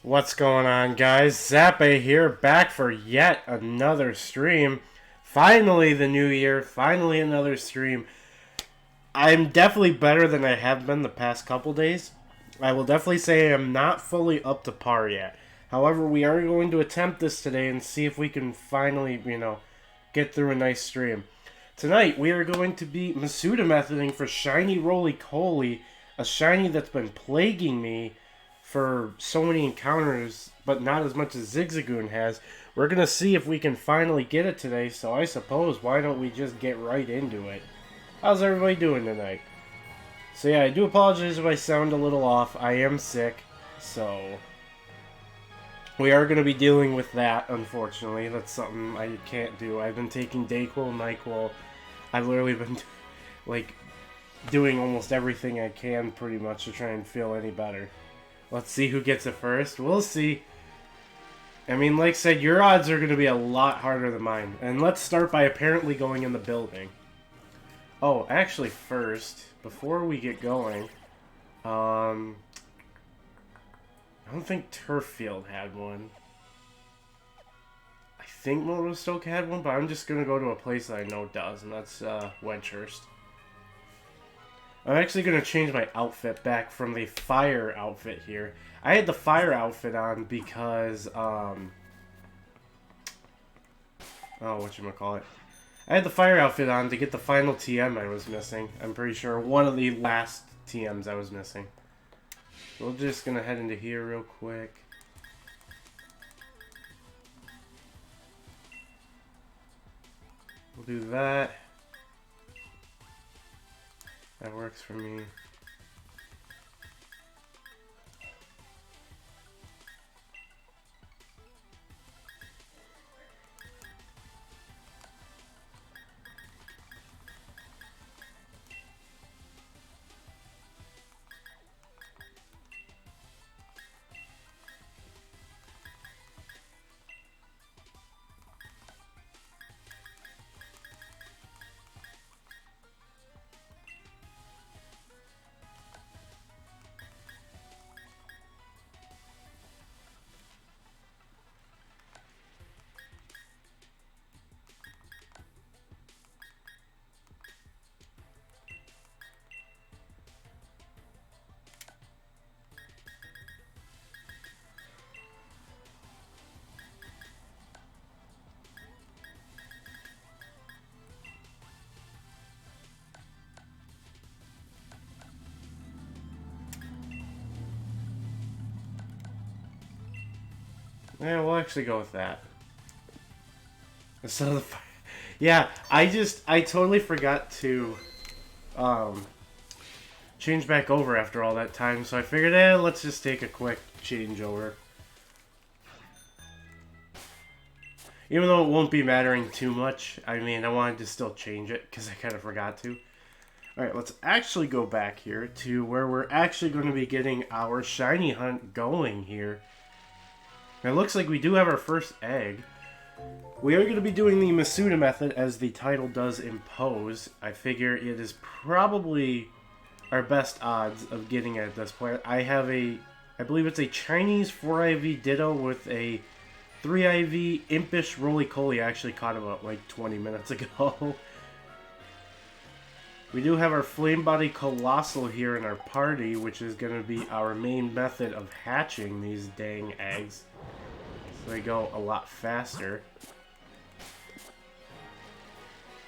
What's going on, guys? Zappe here, back for yet another stream. Finally, the new year. Finally, another stream. I'm definitely better than I have been the past couple days. I will definitely say I'm not fully up to par yet. However, we are going to attempt this today and see if we can finally, get through a nice stream. Tonight, we are going to be Masuda methoding for shiny Rolycoly, a shiny that's been plaguing me for so many encounters, but not as much as Zigzagoon has. We're going to see if we can finally get it today, so I suppose why don't we just get right into it. How's everybody doing tonight? So yeah, I do apologize if I sound a little off. I am sick, so we are going to be dealing with that, unfortunately. That's something I can't do. I've been taking Dayquil, NyQuil. I've literally been, like, doing almost everything I can, pretty much, to try and feel any better. Let's see who gets it first. We'll see. I mean, like I said, your odds are going to be a lot harder than mine. And let's start by apparently going in the building. Oh, actually, first, before we get going, I don't think Turffield had one. I think Motostoke had one, but I'm just going to go to a place that I know does, and that's Wedgehurst. I'm actually going to change my outfit back from the fire outfit here. I had the fire outfit on because, whatchamacallit. I had the fire outfit on to get the final TM I was missing. I'm pretty sure one of the last TMs I was missing. We're just going to head into here real quick. We'll do that. That works for me. Yeah, we'll actually go with that. So yeah, I totally forgot to change back over after all that time, so I figured, let's just take a quick change over. Even though it won't be mattering too much, I mean, I wanted to still change it because I kind of forgot to. Alright, let's actually go back here to where we're actually going to be getting our shiny hunt going here. It looks like we do have our first egg. We are going to be doing the Masuda method as the title does impose. I figure it is probably our best odds of getting it at this point. I believe it's a Chinese 4IV Ditto with a 3IV Impish Rolycoly. I actually caught him about like 20 minutes ago. We do have our Flame Body Colossal here in our party, which is going to be our main method of hatching these dang eggs. So they go a lot faster.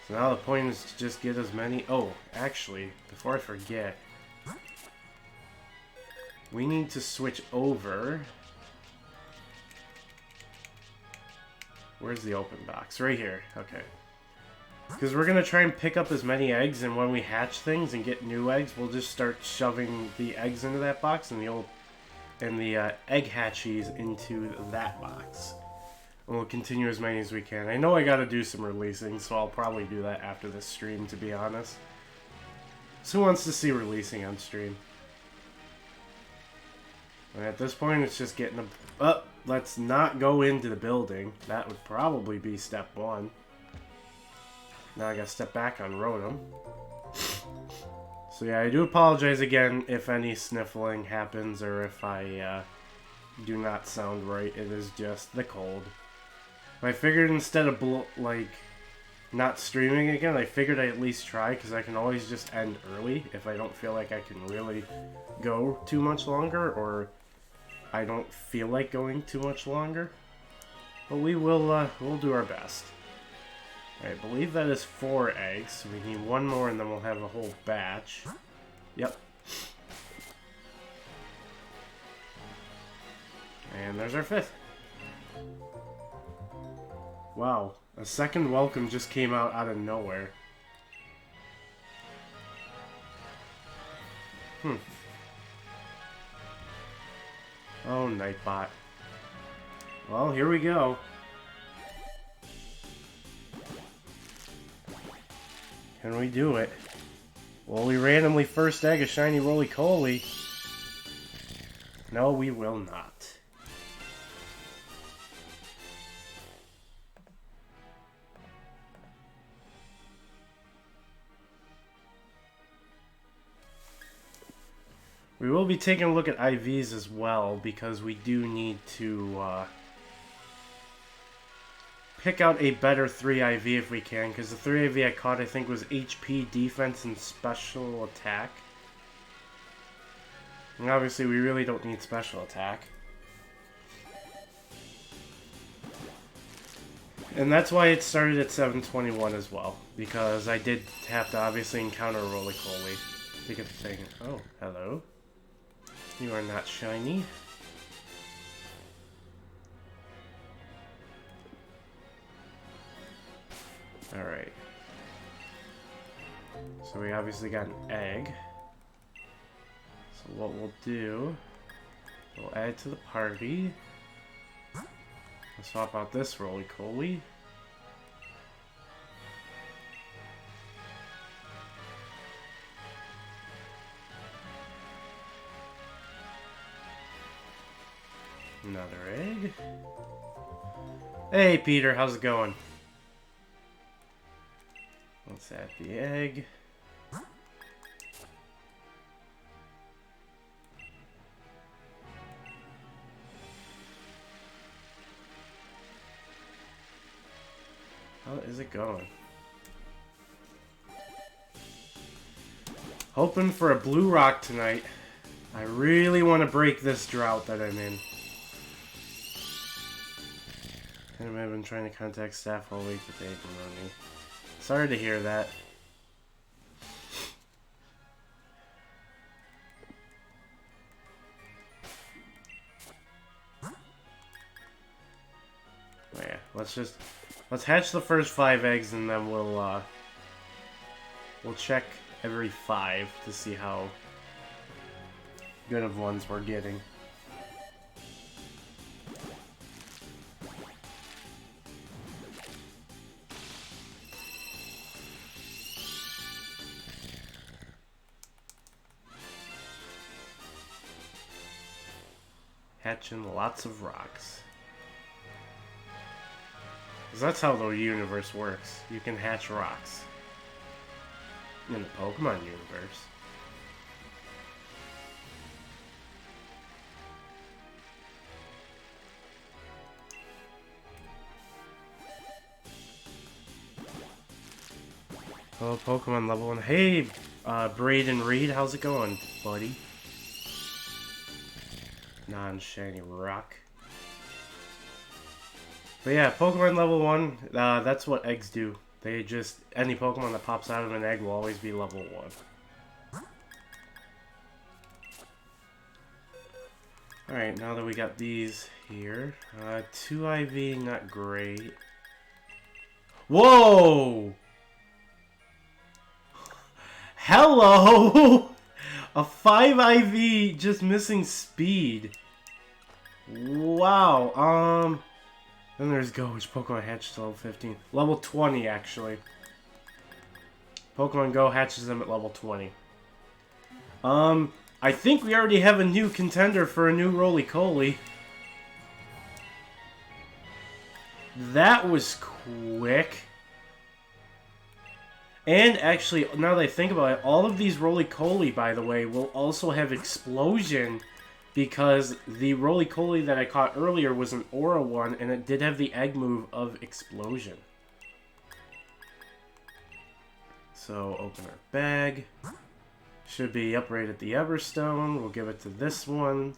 So now the point is to just get as many... Oh, actually, before I forget, we need to switch over. Where's the open box? Right here. Okay. Because we're going to try and pick up as many eggs, and when we hatch things and get new eggs, we'll just start shoving the eggs into that box and the egg hatchies into that box. And we'll continue as many as we can. I know I gotta do some releasing, so I'll probably do that after this stream, to be honest. So who wants to see releasing on stream? And at this point, it's just getting up. Let's not go into the building. That would probably be step one. Now I gotta step back on Rotom. So yeah, I do apologize again if any sniffling happens or if I do not sound right. It is just the cold. I figured instead of not streaming again, I figured I'd at least try, because I can always just end early if I don't feel like I can really go too much longer, or I don't feel like going too much longer. But we will, we'll do our best. I believe that is 4 eggs, so we need one more and then we'll have a whole batch. Yep. And there's our 5th. Wow, a second welcome just came out of nowhere. Oh, Nightbot. Well, here we go. Can we do it? Will we randomly first egg a shiny Rolycoly? No, we will not. We will be taking a look at IVs as well, because we do need to pick out a better 3 IV if we can, because the 3 IV I caught I think was HP, defense, and special attack. And obviously we really don't need special attack. And that's why it started at 721 as well, because I did have to obviously encounter a Rolycoly to get the thing. Oh, hello. You are not shiny. Alright. So we obviously got an egg. So what we'll do, we'll add to the party. We'll swap out this Rolycoly. Another egg. Hey Peter, how's it going? Let's add the egg. How is it going? Hoping for a blue rock tonight. I really want to break this drought that I'm in. I've been trying to contact staff all week, but they ignore me. Sorry to hear that. Oh yeah, let's hatch the first 5 eggs and then we'll check every 5 to see how good of ones we're getting. Hatching lots of rocks. 'Cause that's how the universe works. You can hatch rocks. In the Pokemon universe. Oh, Pokemon level 1. Hey, Braden Reed, how's it going, buddy? Non-shiny rock. But yeah, Pokemon level 1, that's what eggs do. They just, any Pokemon that pops out of an egg will always be level 1. Alright, now that we got these here, 2 IV, not great. Whoa! Hello! A 5 IV just missing speed. Wow, then there's Go, which Pokemon hatches to level 15. Level 20, actually. Pokemon Go hatches them at level 20. I think we already have a new contender for a new Rolycoly. That was quick. And actually, now that I think about it, all of these Rolycoly, by the way, will also have Explosion because the Rolycoly that I caught earlier was an Aura one, and it did have the egg move of Explosion. So, open our bag. Should be up right at the Everstone. We'll give it to this one.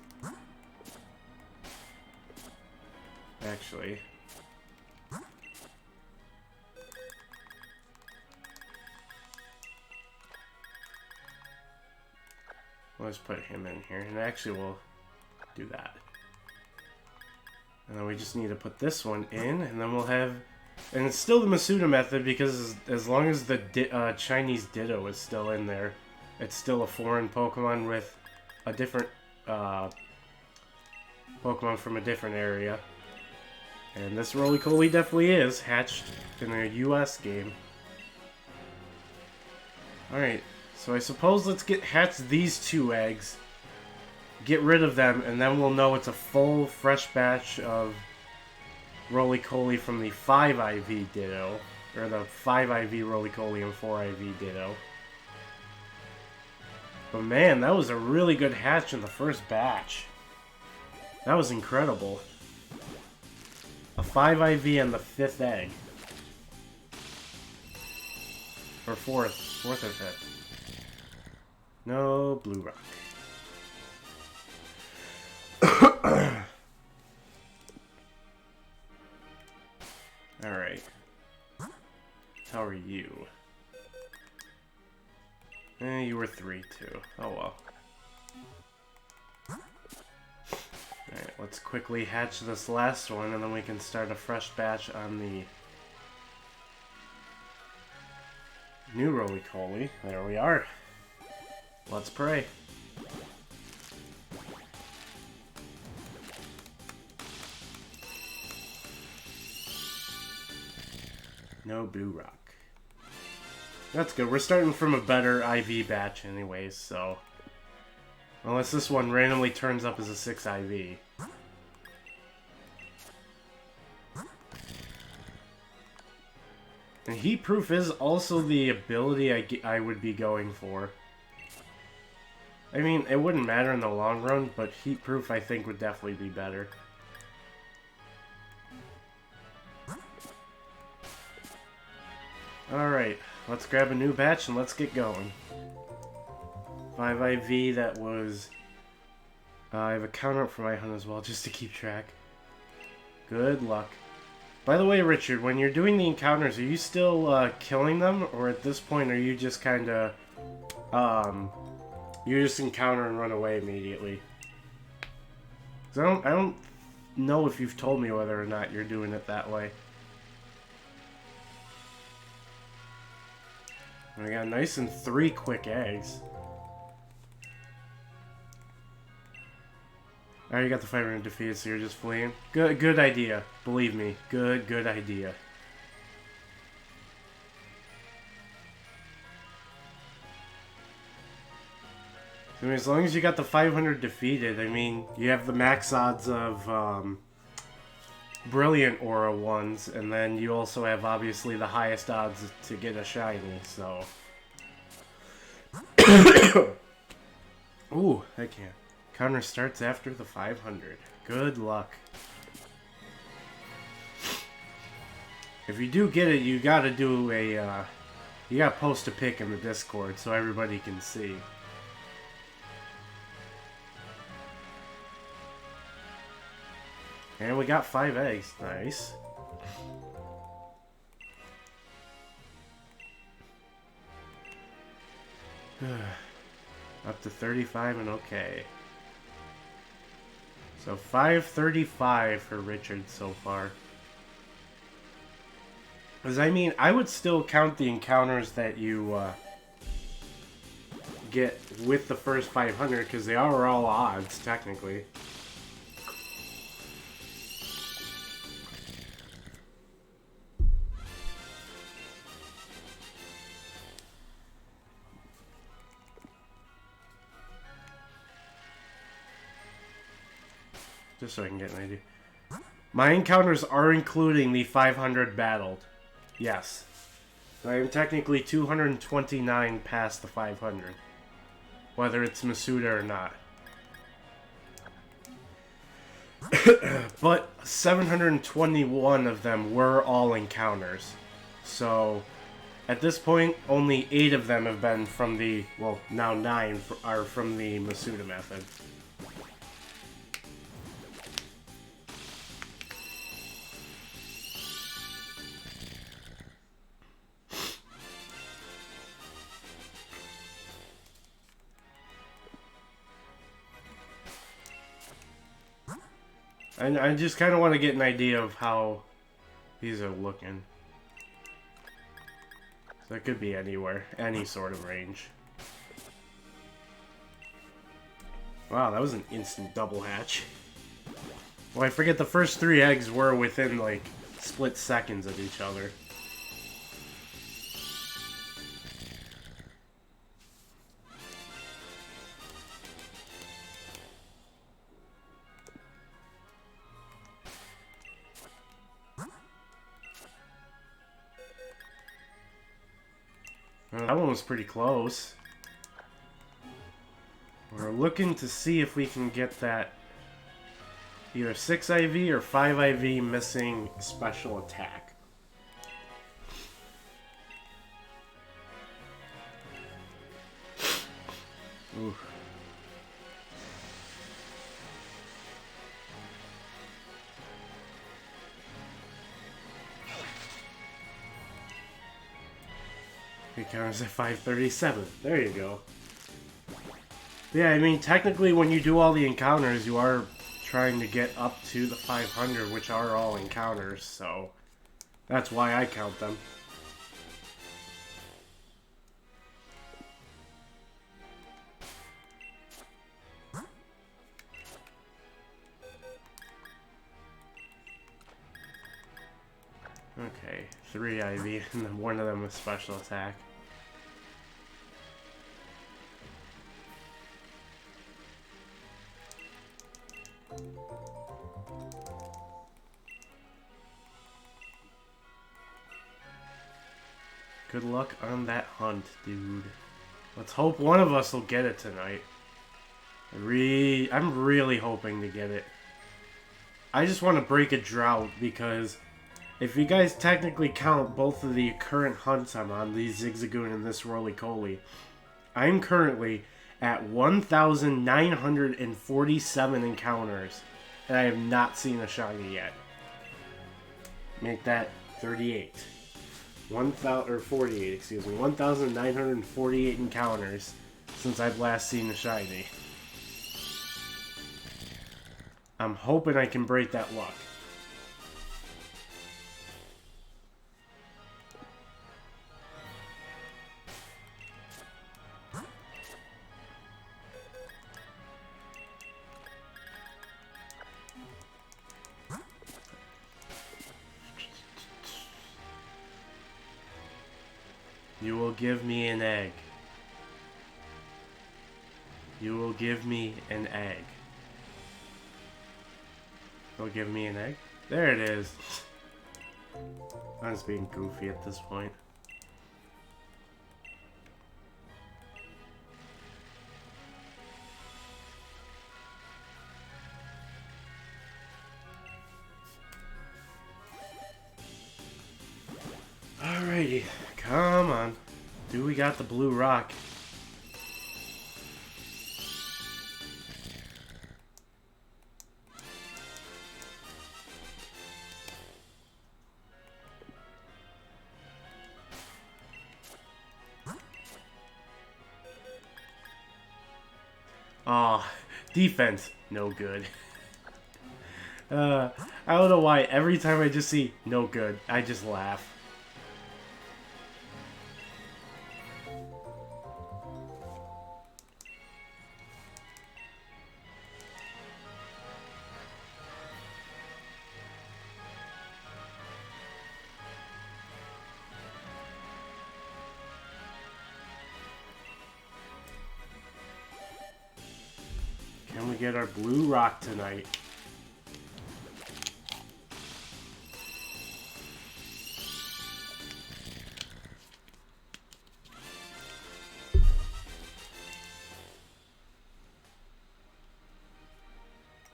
Actually. Let's put him in here, and actually we'll do that. And then we just need to put this one in, and then we'll have... And it's still the Masuda method, because as long as the Chinese Ditto is still in there, it's still a foreign Pokemon with a different Pokemon from a different area. And this Rolycoly definitely is hatched in a US game. Alright. So I suppose let's hatch these 2 eggs, get rid of them, and then we'll know it's a full, fresh batch of Rolycoly from the 5 IV Ditto, or the 5 IV Rolycoly and 4 IV Ditto. But man, that was a really good hatch in the first batch. That was incredible. A 5 IV and the 5th egg. Or 4th or 5th. No blue rock. Alright. How are you? You were 3 too. Oh well. Alright, let's quickly hatch this last one and then we can start a fresh batch on the new Rolycoly. There we are. Let's pray. No blue rock. That's good. We're starting from a better IV batch anyways, so... Unless this one randomly turns up as a 6 IV. And Heat Proof is also the ability I would be going for. I mean, it wouldn't matter in the long run, but Heat Proof I think would definitely be better. Alright, let's grab a new batch and let's get going. 5 IV, that was... I have a counter up for my hunt as well, just to keep track. Good luck. By the way, Richard, when you're doing the encounters, are you still killing them? Or at this point, are you just kind of... you just encounter and run away immediately? 'Cause I don't know if you've told me whether or not you're doing it that way. We got nice and 3 quick eggs. Alright, you got the 500 defeated, so you're just fleeing. Good idea. Believe me. Good idea. I mean, as long as you got the 500 defeated, I mean, you have the max odds of Brilliant Aura ones, and then you also have, obviously, the highest odds to get a shiny, so... Ooh, I can't. Counter starts after the 500. Good luck. If you do get it, you gotta do a, you gotta post a pic in the Discord so everybody can see. And we got 5 eggs. Nice. Up to 35 and okay. So 535 for Richard so far. Because I mean, I would still count the encounters that you get with the first 500 because they are all odds technically. Just so I can get an idea. My encounters are including the 500 battled. Yes. I am technically 229 past the 500. Whether it's Masuda or not. But 721 of them were all encounters. So at this point, only 8 of them have been from the, well, now 9 are from the Masuda method. I just kind of want to get an idea of how these are looking. So it could be anywhere, any sort of range. Wow, that was an instant double hatch. Well, I forget the first 3 eggs were within, like, split seconds of each other. That one was pretty close. We're looking to see if we can get that either 6 IV or 5 IV missing special attack. Ooh. It counts at 537. There you go. Yeah, I mean, technically when you do all the encounters, you are trying to get up to the 500, which are all encounters, so that's why I count them. Okay, 3 IV, and then one of them with special attack. Good luck on that hunt, dude. Let's hope one of us will get it tonight. I'm really hoping to get it. I just want to break a drought because if you guys technically count both of the current hunts I'm on, the Zigzagoon and this Rolycoly, I'm currently at 1,947 encounters, and I have not seen a shiny yet. Make that 38. 48, excuse me. 1,948 encounters since I've last seen a shiny. I'm hoping I can break that luck. You will give me an egg. You will give me an egg. You'll give me an egg? There it is. I'm just being goofy at this point. Alrighty, come on. Do we got the blue rock? Aw, defense, no good. I don't know why, every time I just see no good, I just laugh. Can we get our blue rock tonight?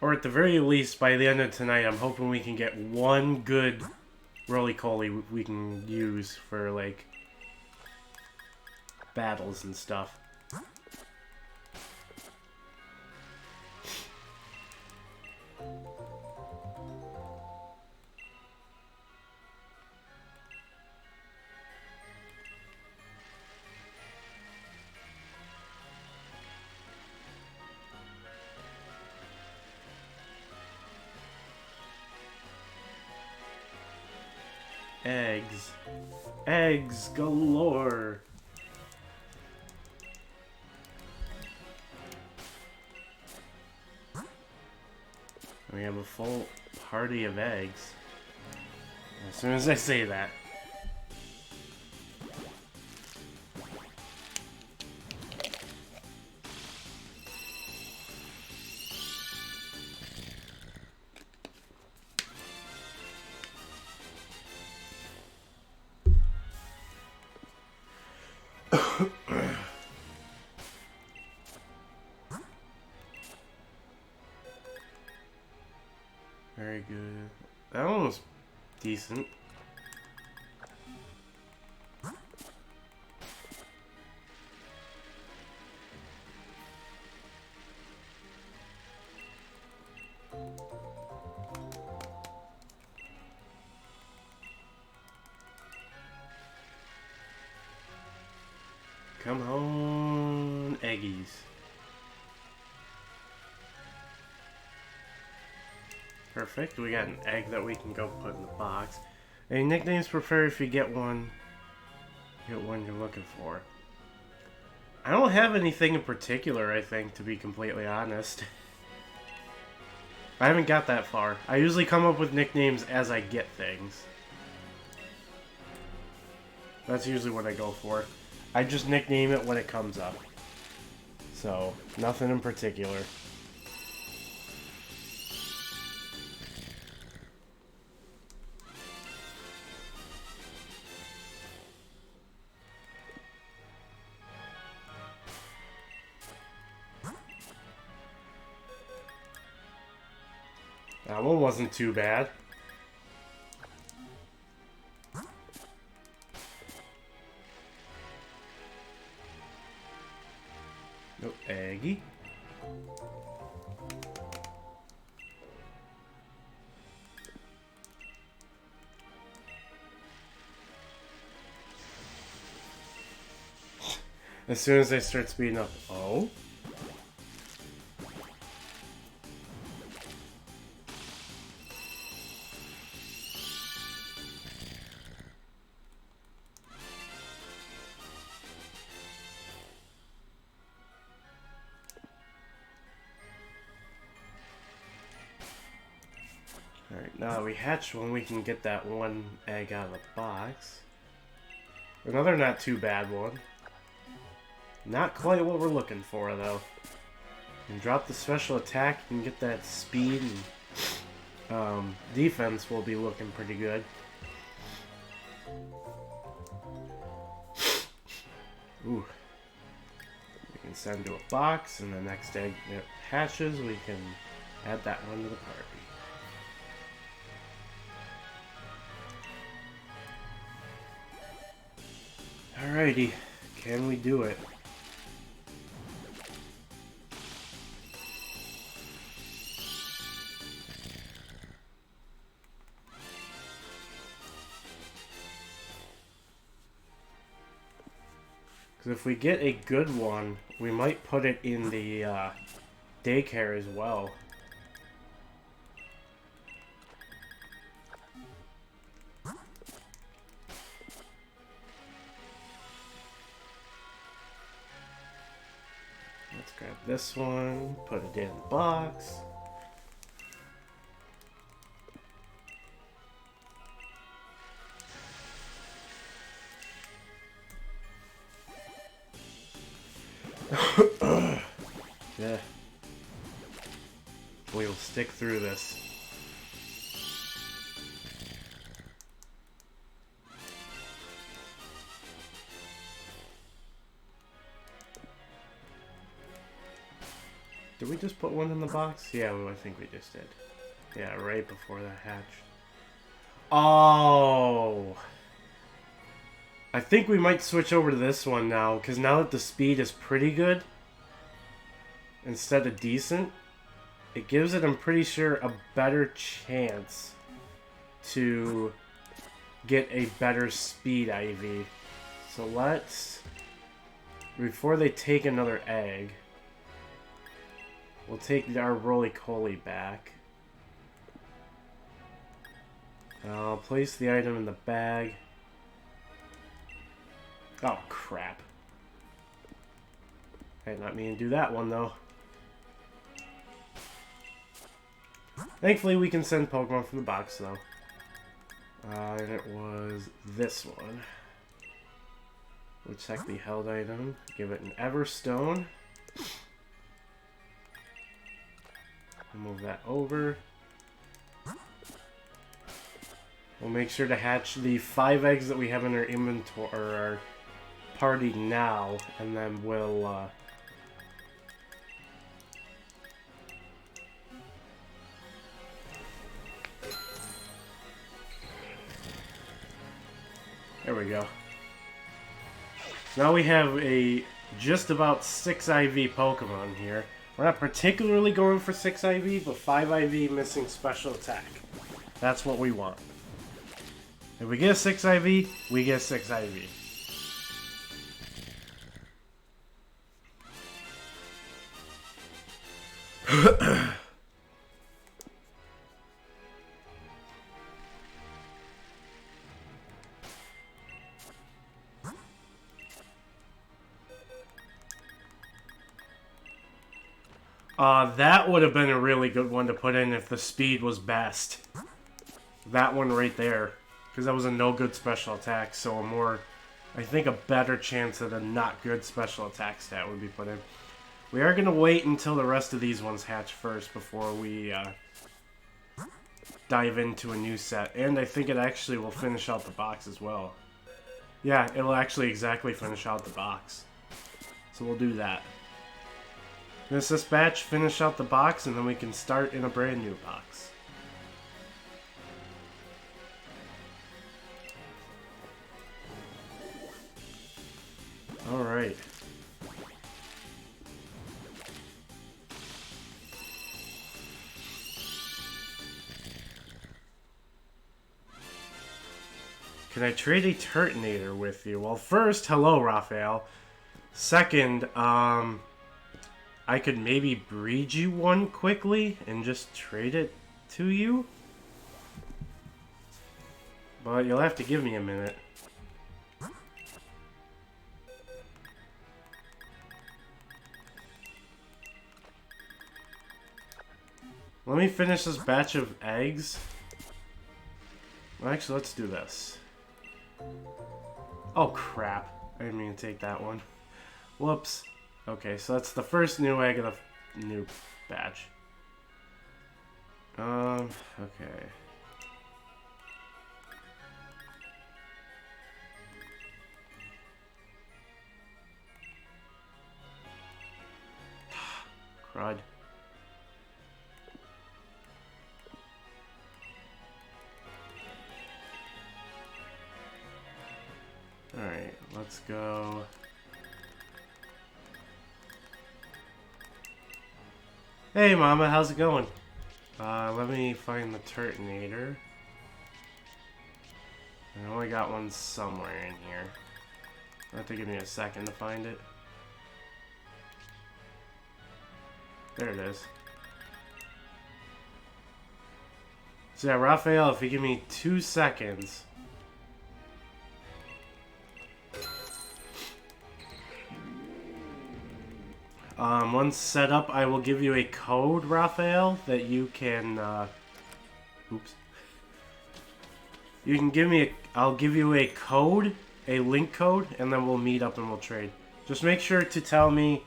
Or at the very least, by the end of tonight, I'm hoping we can get one good Rolycoly we can use for, like, battles and stuff. Eggs. Eggs galore. We have a full party of eggs. As soon as I say that. Very good. That one was decent. Come on, eggies. Perfect. We got an egg that we can go put in the box. Any nicknames prefer if you get one you're looking for? I don't have anything in particular, I think, to be completely honest. I haven't got that far. I usually come up with nicknames as I get things. That's usually what I go for. I just nickname it when it comes up. So, nothing in particular. That one wasn't too bad. Nope, eggy. As soon as I start speeding up, oh? Alright, now that we hatch one, we can get that one egg out of the box. Another not too bad one. Not quite what we're looking for, though. And drop the special attack and get that speed and defense will be looking pretty good. Ooh. We can send to a box, and the next egg that hatches, we can add that one to the party. Alrighty, can we do it? Because if we get a good one, we might put it in the daycare as well. Let's grab this one, put it in the box. Yeah. We'll stick through this. Did we just put one in the box? Yeah, I think we just did. Yeah, right before that hatch. Oh! I think we might switch over to this one now, because now that the speed is pretty good, instead of decent, it gives it, I'm pretty sure, a better chance to get a better speed IV. So let's, before they take another egg, we'll take our Rolycoly back. I'll place the item in the bag. Oh, crap. I did not mean to do that one, though. Thankfully, we can send Pokemon from the box, though. And it was this one. We'll check the held item. Give it an Everstone. Move that over. We'll make sure to hatch the 5 eggs that we have in our inventory, or our party now, and then we'll there we go. Now we have a just about 6 IV Pokemon here. We're not particularly going for 6 IV, but 5 IV missing special attack. That's what we want. If we get a 6 IV, we get 6 IV. That would have been a really good one to put in if the speed was best. That one right there. Because that was a no good special attack, so a more, I think a better chance at a not good special attack stat would be put in. We are going to wait until the rest of these ones hatch first before we dive into a new set. And I think it actually will finish out the box as well. Yeah, it'll actually exactly finish out the box. So we'll do that. This batch, finish out the box, and then we can start in a brand new box. Alright. Can I trade a Turtonator with you? Well, first, hello, Raphael. Second, I could maybe breed you one quickly and just trade it to you. But you'll have to give me a minute. Let me finish this batch of eggs. Well, actually, let's do this. Oh, crap. I didn't mean to take that one. Whoops. Okay, so that's the first new egg of the new batch. Okay. Crud. Alright, let's go. Hey Mama, how's it going? Let me find the Turtonator. I only got one somewhere in here. It'll have to give me a second to find it. There it is. So yeah, Raphael, if you give me 2 seconds. Once set up, I will give you a code, Raphael, that you can, oops. You can give me I'll give you a code, a link code, and then we'll meet up and we'll trade. Just make sure to tell me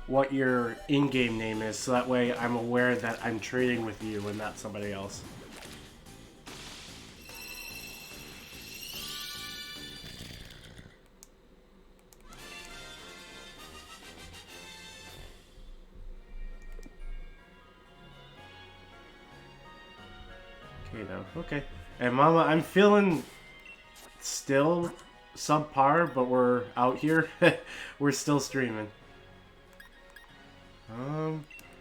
what your in-game name is, so that way I'm aware that I'm trading with you and not somebody else. Kato. Okay. And Mama, I'm feeling still subpar, but we're out here. We're still streaming.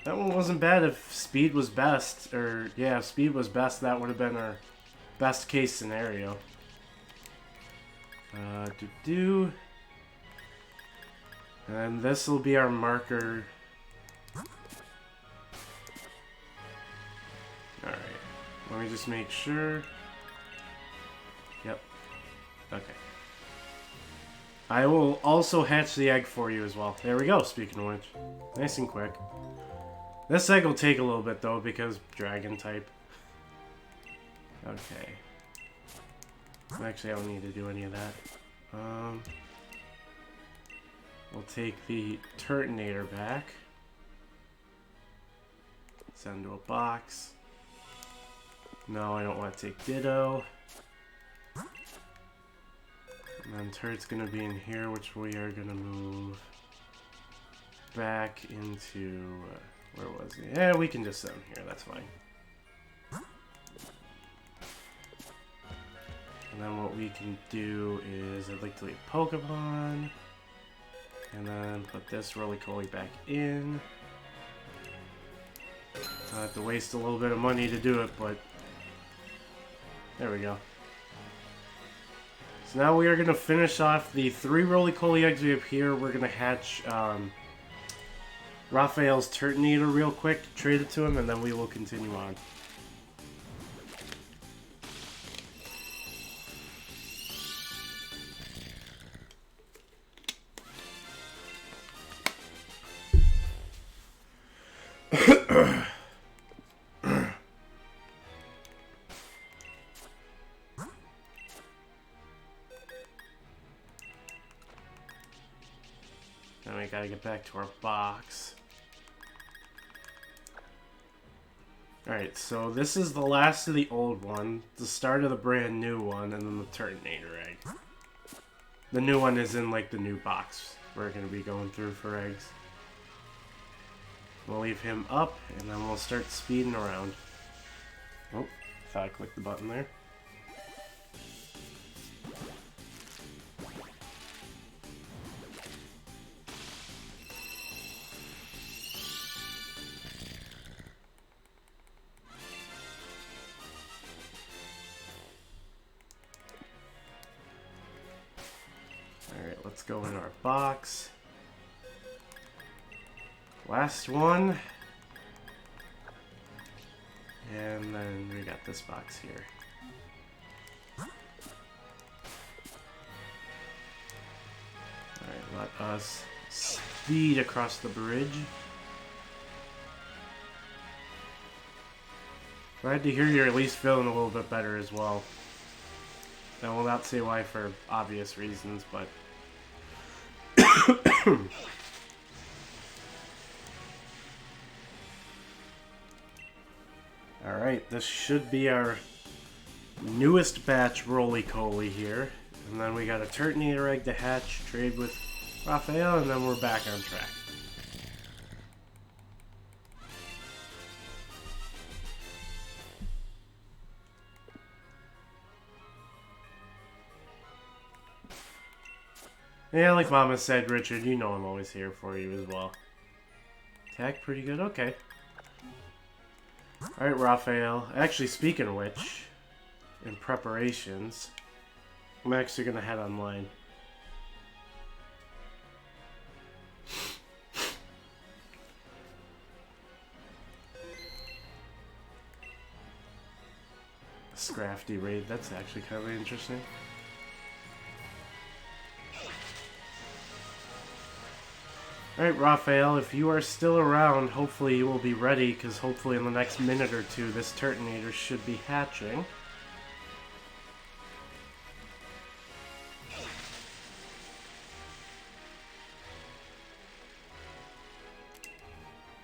That one wasn't bad if speed was best. Or, yeah, if speed was best, that would have been our best case scenario. And this will be our marker. Alright. Let me just make sure. Yep. Okay. I will also hatch the egg for you as well. There we go, speaking of which. Nice and quick. This egg will take a little bit though, because dragon type. Okay. Actually, I don't need to do any of that. We'll take the Turtonator back. Send to a box. No, I don't want to take Ditto. And then Turt's gonna be in here, which we are gonna move back into... where was he? Yeah, we can just set him here, that's fine. And then what we can do is, I'd like to leave Pokemon. And then put this Rolycoly back in. I have to waste a little bit of money to do it, but... there we go. So now we are going to finish off the 3 Rolycoly eggs we have here. We're going to hatch Raphael's Turtonator real quick, trade it to him, and then we will continue on. Now we gotta get back to our box. Alright, so this is the last of the old one, the start of the brand new one, and then the Turtonator egg. The new one is in like the new box we're gonna be going through for eggs. We'll leave him up, and then we'll start speeding around. Oh, thought I clicked the button there. Alright, let's go in our box. Last one. And then we got this box here. Alright, let us speed across the bridge. Glad to hear you're at least feeling a little bit better as well. I will not say why for obvious reasons, but... Alright, this should be our newest batch Rolycoly here. And then we got a Turtonator egg to hatch, trade with Raphael, and then we're back on track. Yeah, like Mama said, Richard, you know I'm always here for you as well. Attack pretty good, okay. Alright, Raphael. Actually, speaking of which, in preparations, I'm actually going to head online. A Scrafty raid, that's actually kind of interesting. Alright, Raphael, if you are still around, hopefully you will be ready, because hopefully in the next minute or two, this Turtonator should be hatching.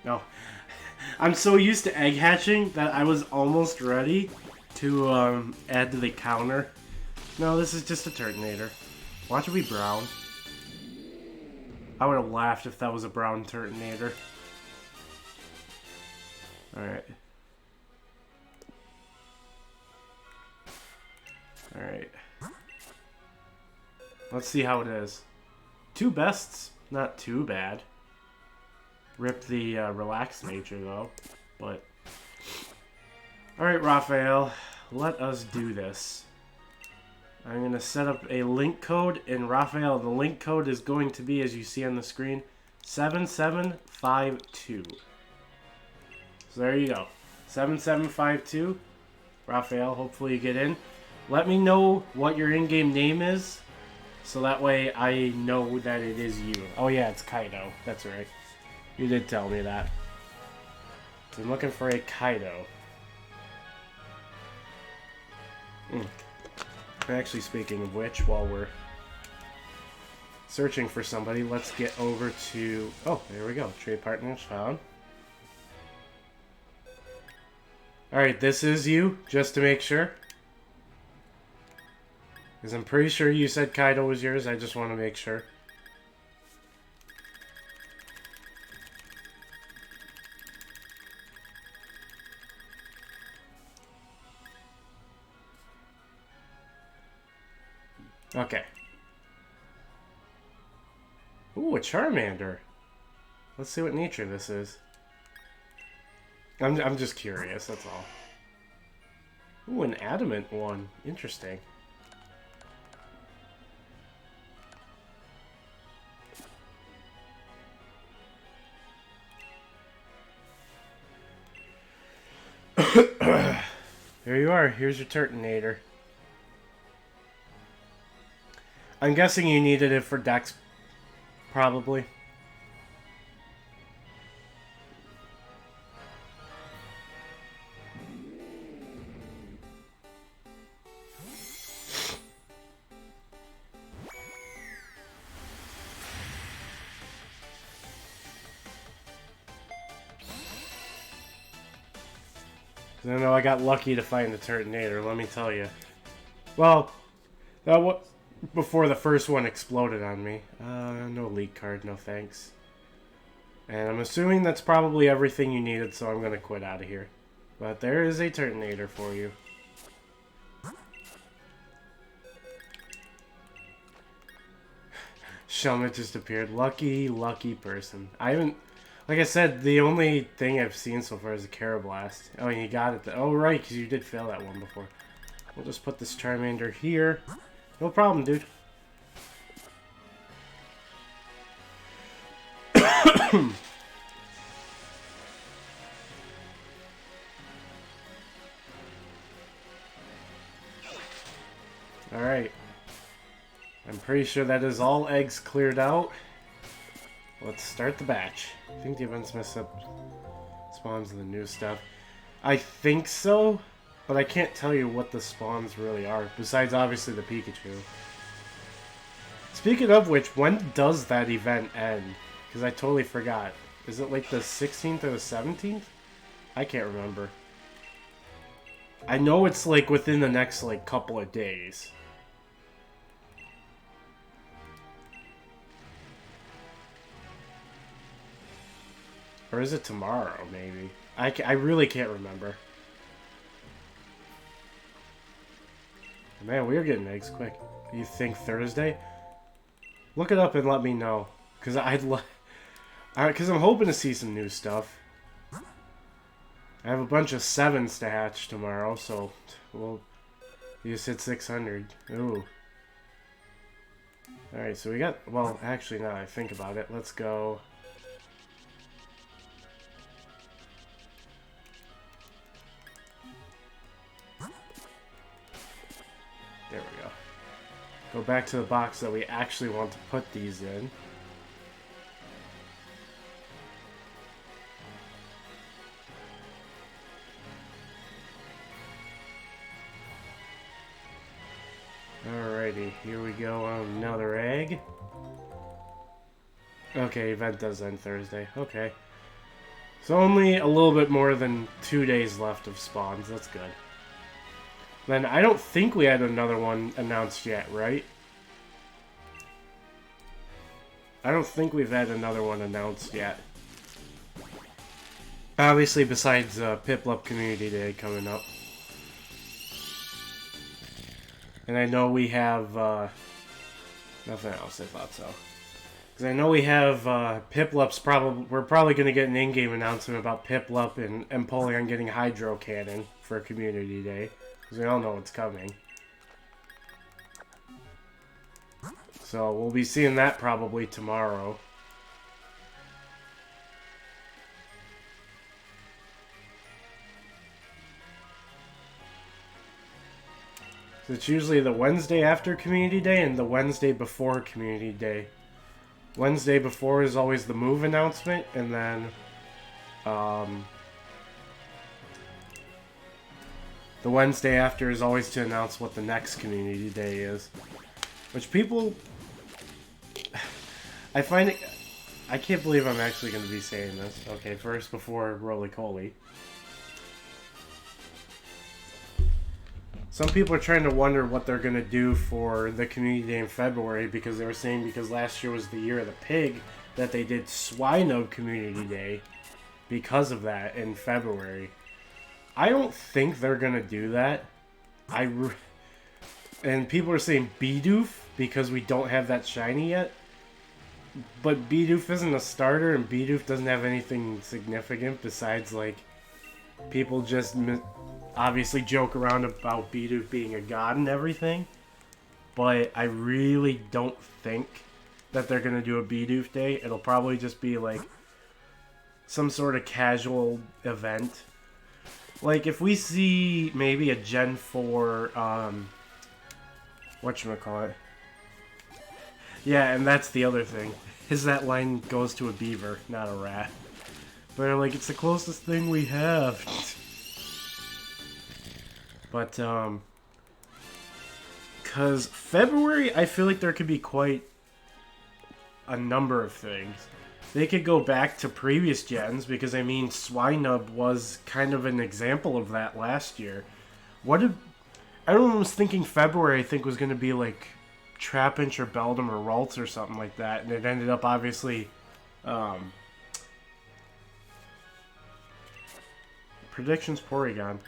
No. I'm so used to egg hatching that I was almost ready to add to the counter. No, this is just a Turtonator. Watch it be brown. I would have laughed if that was a brown Turtonator. Alright. Alright. Let's see how it is. 2 bests, not too bad. Rip the relaxed nature though, but... Alright, Raphael, let us do this. I'm going to set up a link code, and Raphael, the link code is going to be, as you see on the screen, 7752. So there you go. 7752. Raphael, hopefully you get in. Let me know what your in-game name is, so that way I know that it is you. Oh yeah, it's Kaido. That's right. You did tell me that. So I'm looking for a Kaido. Actually, speaking of which, while we're searching for somebody, let's get over to... Oh, there we go. Trade partners found. Alright, this is you, just to make sure. Because I'm pretty sure you said Kaido was yours. I just want to make sure. Okay. Ooh, a Charmander. Let's see what nature this is. I'm just curious, that's all. Ooh, an adamant one. Interesting. There you are. Here's your Turtonator. I'm guessing you needed it for Dex, probably. I know I got lucky to find the Turtonator, let me tell you. Well, that was before the first one exploded on me. No league card, no thanks. And I'm assuming that's probably everything you needed, so I'm going to quit out of here. But there is a Turtonator for you. Shelmet just appeared. Lucky, lucky person. I haven't... Like I said, the only thing I've seen so far is a Carablast. Oh, and you got it. Oh, right, because you did fail that one before. We'll just put this Charmander here. No problem, dude. Alright. I'm pretty sure that is all eggs cleared out. Let's start the batch. I think the events mess up spawns and the new stuff. I think so, but I can't tell you what the spawns really are, besides obviously the Pikachu. Speaking of which, when does that event end? Because I totally forgot. Is it like the 16th or the 17th? I can't remember. I know it's like within the next like couple of days. Or is it tomorrow, maybe? I really can't remember. Man, we're getting eggs quick. You think Thursday? Look it up and let me know. Because because I'm hoping to see some new stuff. I have a bunch of 7s to hatch tomorrow, so we'll... You just hit 600. Ooh. Alright, so we got... Well, actually, now that I think about it, let's go... There we go. Go back to the box that we actually want to put these in. Alrighty, here we go on another egg. Okay, event does end Thursday. Okay. So only a little bit more than 2 days left of spawns. That's good. Then I don't think we had another one announced yet, right? I don't think we've had another one announced yet. Obviously, besides Piplup Community Day coming up. And I know we have, nothing else, I thought so. Because I know we have, Piplup's we're probably going to get an in-game announcement about Piplup and Empoleon getting Hydro Cannon for Community Day. Because we all know it's coming. So we'll be seeing that probably tomorrow. So it's usually the Wednesday after Community Day and the Wednesday before Community Day. Wednesday before is always the move announcement, and then the Wednesday after is always to announce what the next Community Day is. Which people... I find it... I can't believe I'm actually going to be saying this. Okay, first before Rolycoly. Some people are trying to wonder what they're going to do for the Community Day in February, because they were saying because last year was the year of the pig that they did Swinub Community Day because of that in February. I don't think they're going to do that. And people are saying Bidoof because we don't have that shiny yet. But Bidoof isn't a starter, and Bidoof doesn't have anything significant besides, like, people just obviously joke around about Bidoof being a god and everything. But I really don't think that they're going to do a Bidoof Day. It'll probably just be, like, some sort of casual event. Like, if we see maybe a Gen 4, whatchamacallit? Yeah, and that's the other thing, is that line goes to a beaver, not a rat. But they're like, it's the closest thing we have. But, because February, I feel like there could be quite a number of things. They could go back to previous gens, because, I mean, Swinub was kind of an example of that last year. Everyone was thinking February, I think, was going to be, like, Trapinch or Beldum or Ralts or something like that, and it ended up, obviously, predictions Porygon.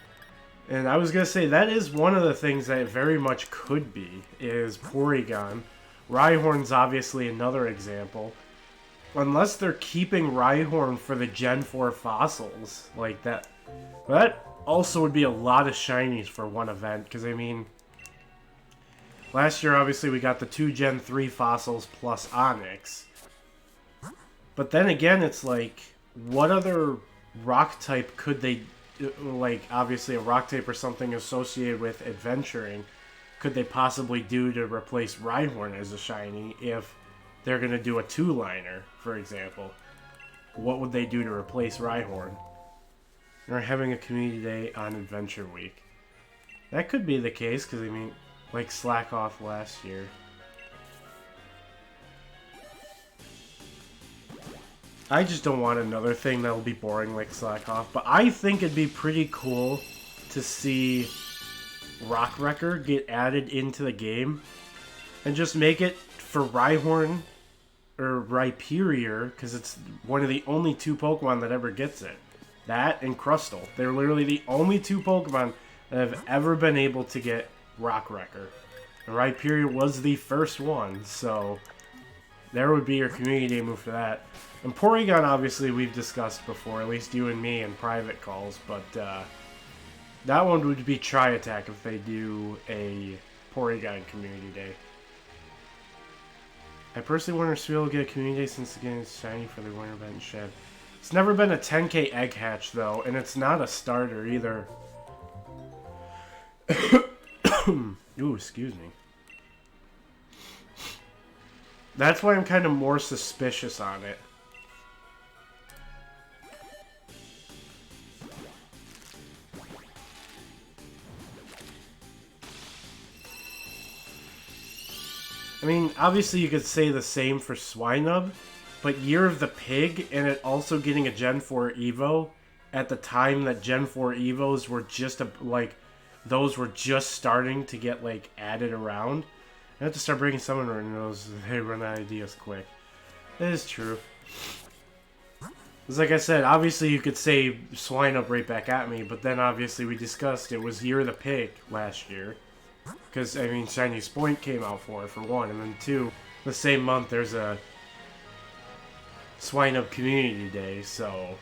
And I was going to say, that is one of the things that it very much could be, is Porygon. Rhyhorn's obviously another example. Unless they're keeping Rhyhorn for the Gen 4 fossils, like that. But that also would be a lot of shinies for one event, because, I mean, last year, obviously, we got the 2 Gen 3 fossils plus Onyx. But then again, it's like, what other rock type could they, like, obviously a rock type or something associated with adventuring, could they possibly do to replace Rhyhorn as a shiny if they're going to do a 2-liner, for example? What would they do to replace Rhyhorn? They're having a community day on Adventure Week. That could be the case, because, I mean, like Slack Off last year. I just don't want another thing that'll be boring like Slack Off, but I think it'd be pretty cool to see Rock Wrecker get added into the game and just make it for Rhyhorn or Rhyperior, because it's one of the only 2 Pokemon that ever gets it. That and Crustle. They're literally the only 2 Pokemon that have ever been able to get Rock Wrecker. And Rhyperior was the first one, so there would be your community day move for that. And Porygon, obviously, we've discussed before, at least you and me in private calls, but that one would be Tri-Attack if they do a Porygon community day. I personally wonder if Sweet will get a community day since again it's shiny for the winter event and shed. It's never been a 10k egg hatch, though, and it's not a starter either. Ooh, excuse me. That's why I'm kind of more suspicious on it. I mean, obviously you could say the same for Swinub, but Year of the Pig and it also getting a Gen 4 Evo at the time that Gen 4 Evos were just those were just starting to get like added around. I have to start breaking Summoner and those they run out of ideas quick. That is true. Because like I said, obviously you could say Swinub right back at me, but then obviously we discussed it was Year of the Pig last year. Because, I mean, Shiny Point came out for one. And then two, the same month there's a Swine-Up Community Day, so...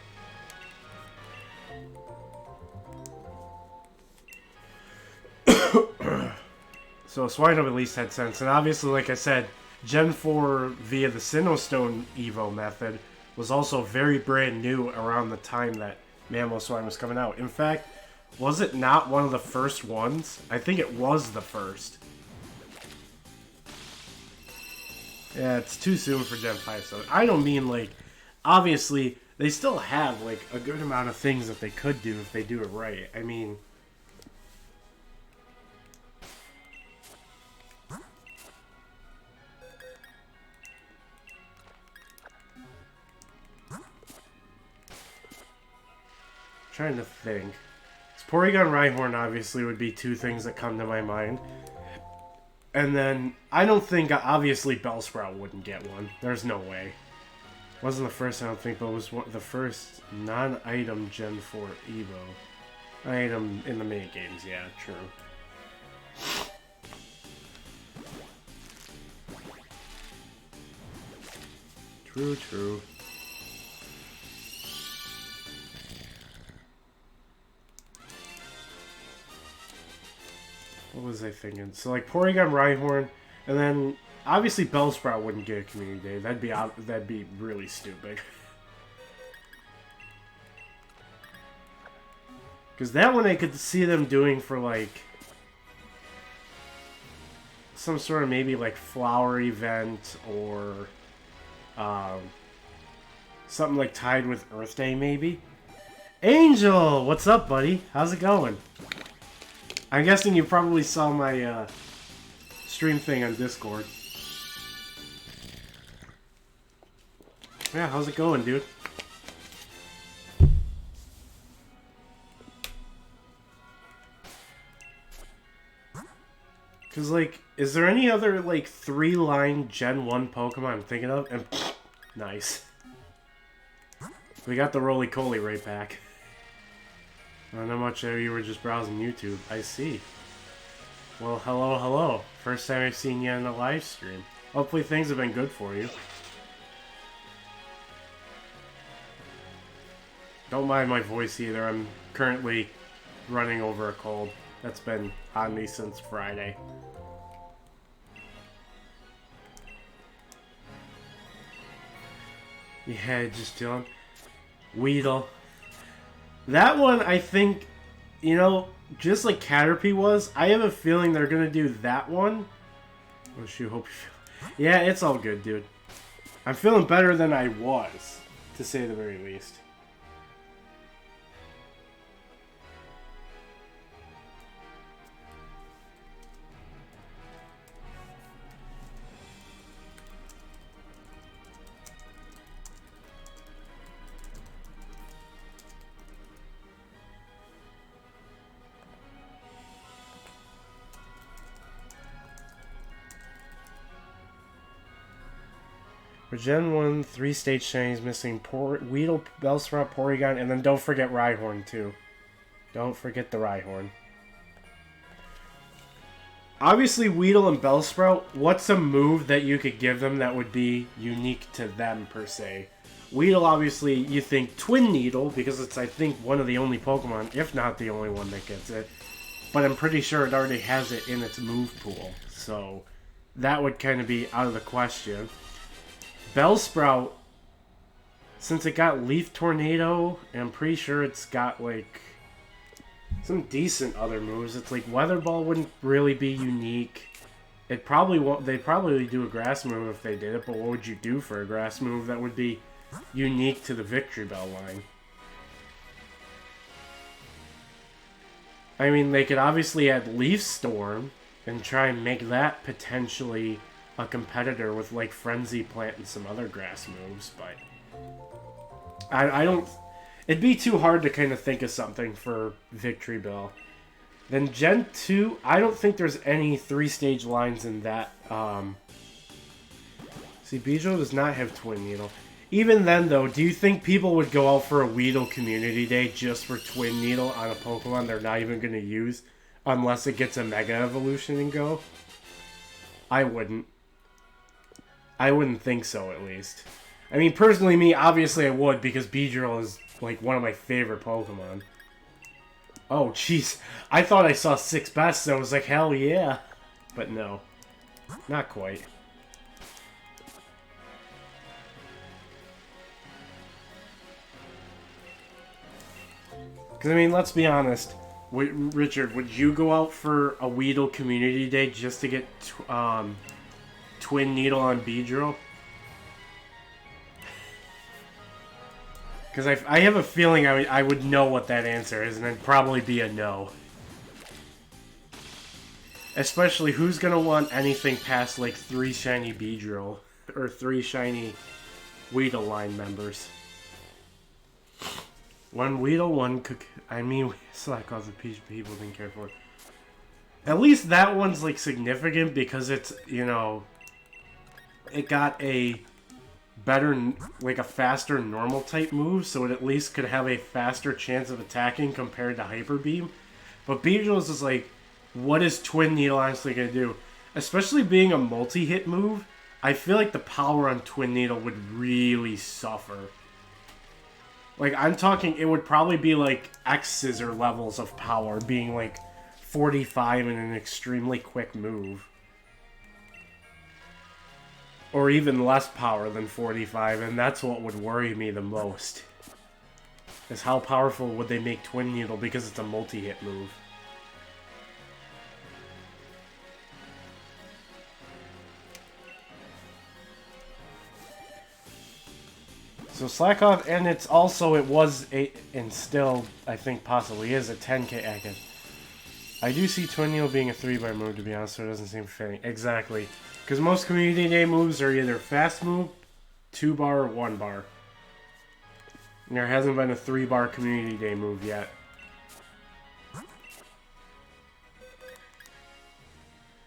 So Swine-Up at least had sense. And obviously, like I said, Gen 4 via the Sinnoh Evo method was also very brand new around the time that Mamoswine was coming out. In fact, was it not one of the first ones? I think it was the first. Yeah, it's too soon for Gen 5, so I don't mean, like, obviously, they still have, like, a good amount of things that they could do if they do it right. I mean... Trying to think. Porygon Rhyhorn obviously would be two things that come to my mind. And then, I don't think, obviously, Bellsprout wouldn't get one. There's no way. Wasn't the first, I don't think, but it was the first non-item Gen 4 Evo. Item in the minigames, yeah, true. True. What was I thinking? So, like, Porygon Rhyhorn, and then, obviously, Bellsprout wouldn't get a community day. That'd be really stupid. Because that one I could see them doing for, like, some sort of maybe, like, flower event, or, something, like, tied with Earth Day, maybe? Angel! What's up, buddy? How's it going? I'm guessing you probably saw my stream thing on Discord. Yeah, how's it going, dude? Cause, like, is there any other, like, 3-line Gen 1 Pokemon I'm thinking of? And nice. We got the Rolycoly right back. I don't know much you were just browsing YouTube. I see. Well, hello. First time I've seen you in a live stream. Hopefully things have been good for you. Don't mind my voice either. I'm currently running over a cold that's been on me since Friday. Yeah, just chilling. Weedle. That one, I think, you know, just like Caterpie was, I have a feeling they're going to do that one. Oh, shoot, hope you feel... Yeah, it's all good, dude. I'm feeling better than I was, to say the very least. For Gen 1, 3-stage shinies missing Weedle, Bellsprout, Porygon, and then don't forget Rhyhorn, too. Don't forget the Rhyhorn. Obviously, Weedle and Bellsprout, what's a move that you could give them that would be unique to them, per se? Weedle, obviously, you think Twin Needle, because it's, I think, one of the only Pokemon, if not the only one that gets it. But I'm pretty sure it already has it in its move pool, so that would kind of be out of the question. Bellsprout, since it got Leaf Tornado, and I'm pretty sure it's got, like, some decent other moves. It's like Weather Ball wouldn't really be unique. It probably won't. They'd probably do a grass move if they did it, but what would you do for a grass move that would be unique to the Victory Bell line? I mean, they could obviously add Leaf Storm and try and make that potentially a competitor with, like, Frenzy Plant and some other grass moves, but I don't... It'd be too hard to kind of think of something for Victory Bell. Then Gen 2, I don't think there's any 3-stage lines in that. See, Bijo does not have Twin Needle. Even then, though, do you think people would go out for a Weedle Community Day just for Twin Needle on a Pokemon they're not even going to use? Unless it gets a Mega Evolution and go. I wouldn't. I wouldn't think so, at least. I mean, personally, me, obviously I would, because Beedrill is, like, one of my favorite Pokemon. Oh, jeez. I thought I saw 6 bests, and I was like, hell yeah. But no. Not quite. Because, I mean, let's be honest. Richard, would you go out for a Weedle Community Day just to get Twin Needle on Beedrill? Because I have a feeling I would know what that answer is, and it'd probably be a no. Especially, who's going to want anything past, like, 3 shiny Beedrill? Or 3 shiny Weedle line members? One Weedle, one I mean, Slack off the people didn't care for it. At least that one's, like, significant because it's, you know... It got a better, like, a faster normal type move, so it at least could have a faster chance of attacking compared to Hyper Beam. But Beedrill's is like, what is Twin Needle honestly going to do? Especially being a multi-hit move, I feel like the power on Twin Needle would really suffer. Like, I'm talking, it would probably be like X-Scissor levels of power, being like 45 in an extremely quick move. Or even less power than 45, and that's what would worry me the most. Is how powerful would they make Twin Needle because it's a multi-hit move. So slack off, and it's also, it was, and still, I think possibly is, a 10k icon. I do see Twin Needle being a 3-bar move, to be honest, so it doesn't seem fitting. Exactly. Because most Community Day moves are either fast move, 2-bar, or 1-bar. And there hasn't been a 3-bar Community Day move yet.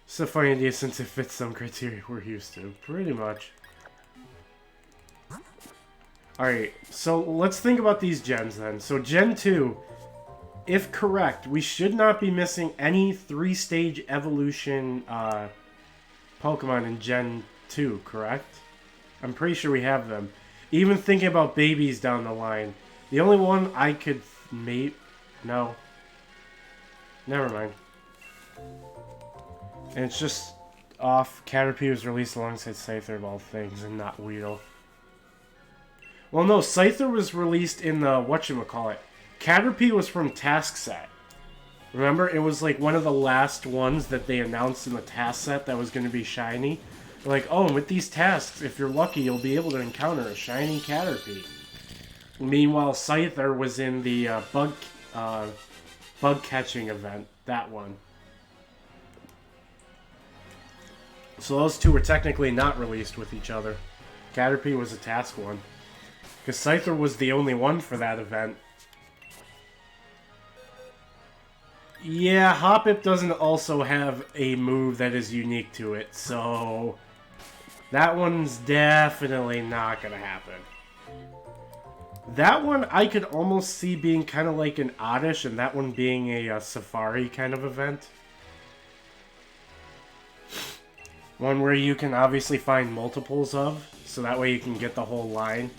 It's a funny idea since it fits some criteria we're used to. Pretty much. Alright, so let's think about these gens then. So Gen 2, if correct, we should not be missing any 3-stage evolution Pokemon in Gen 2, correct? I'm pretty sure we have them. Even thinking about babies down the line. The only one I could no. Never mind. And it's just off. Caterpie was released alongside Scyther of all things and not Weedle. Well, no, Scyther was released in the whatchamacallit. Caterpie was from Task Set. Remember, it was like one of the last ones that they announced in the task set that was going to be shiny. They're like, oh, with these tasks, if you're lucky, you'll be able to encounter a shiny Caterpie. Meanwhile, Scyther was in the bug catching event, that one. So those two were technically not released with each other. Caterpie was a task one. Because Scyther was the only one for that event. Yeah, Hoppip doesn't also have a move that is unique to it, so that one's definitely not going to happen. That one I could almost see being kind of like an Oddish, and that one being a Safari kind of event. One where you can obviously find multiples of, so that way you can get the whole line.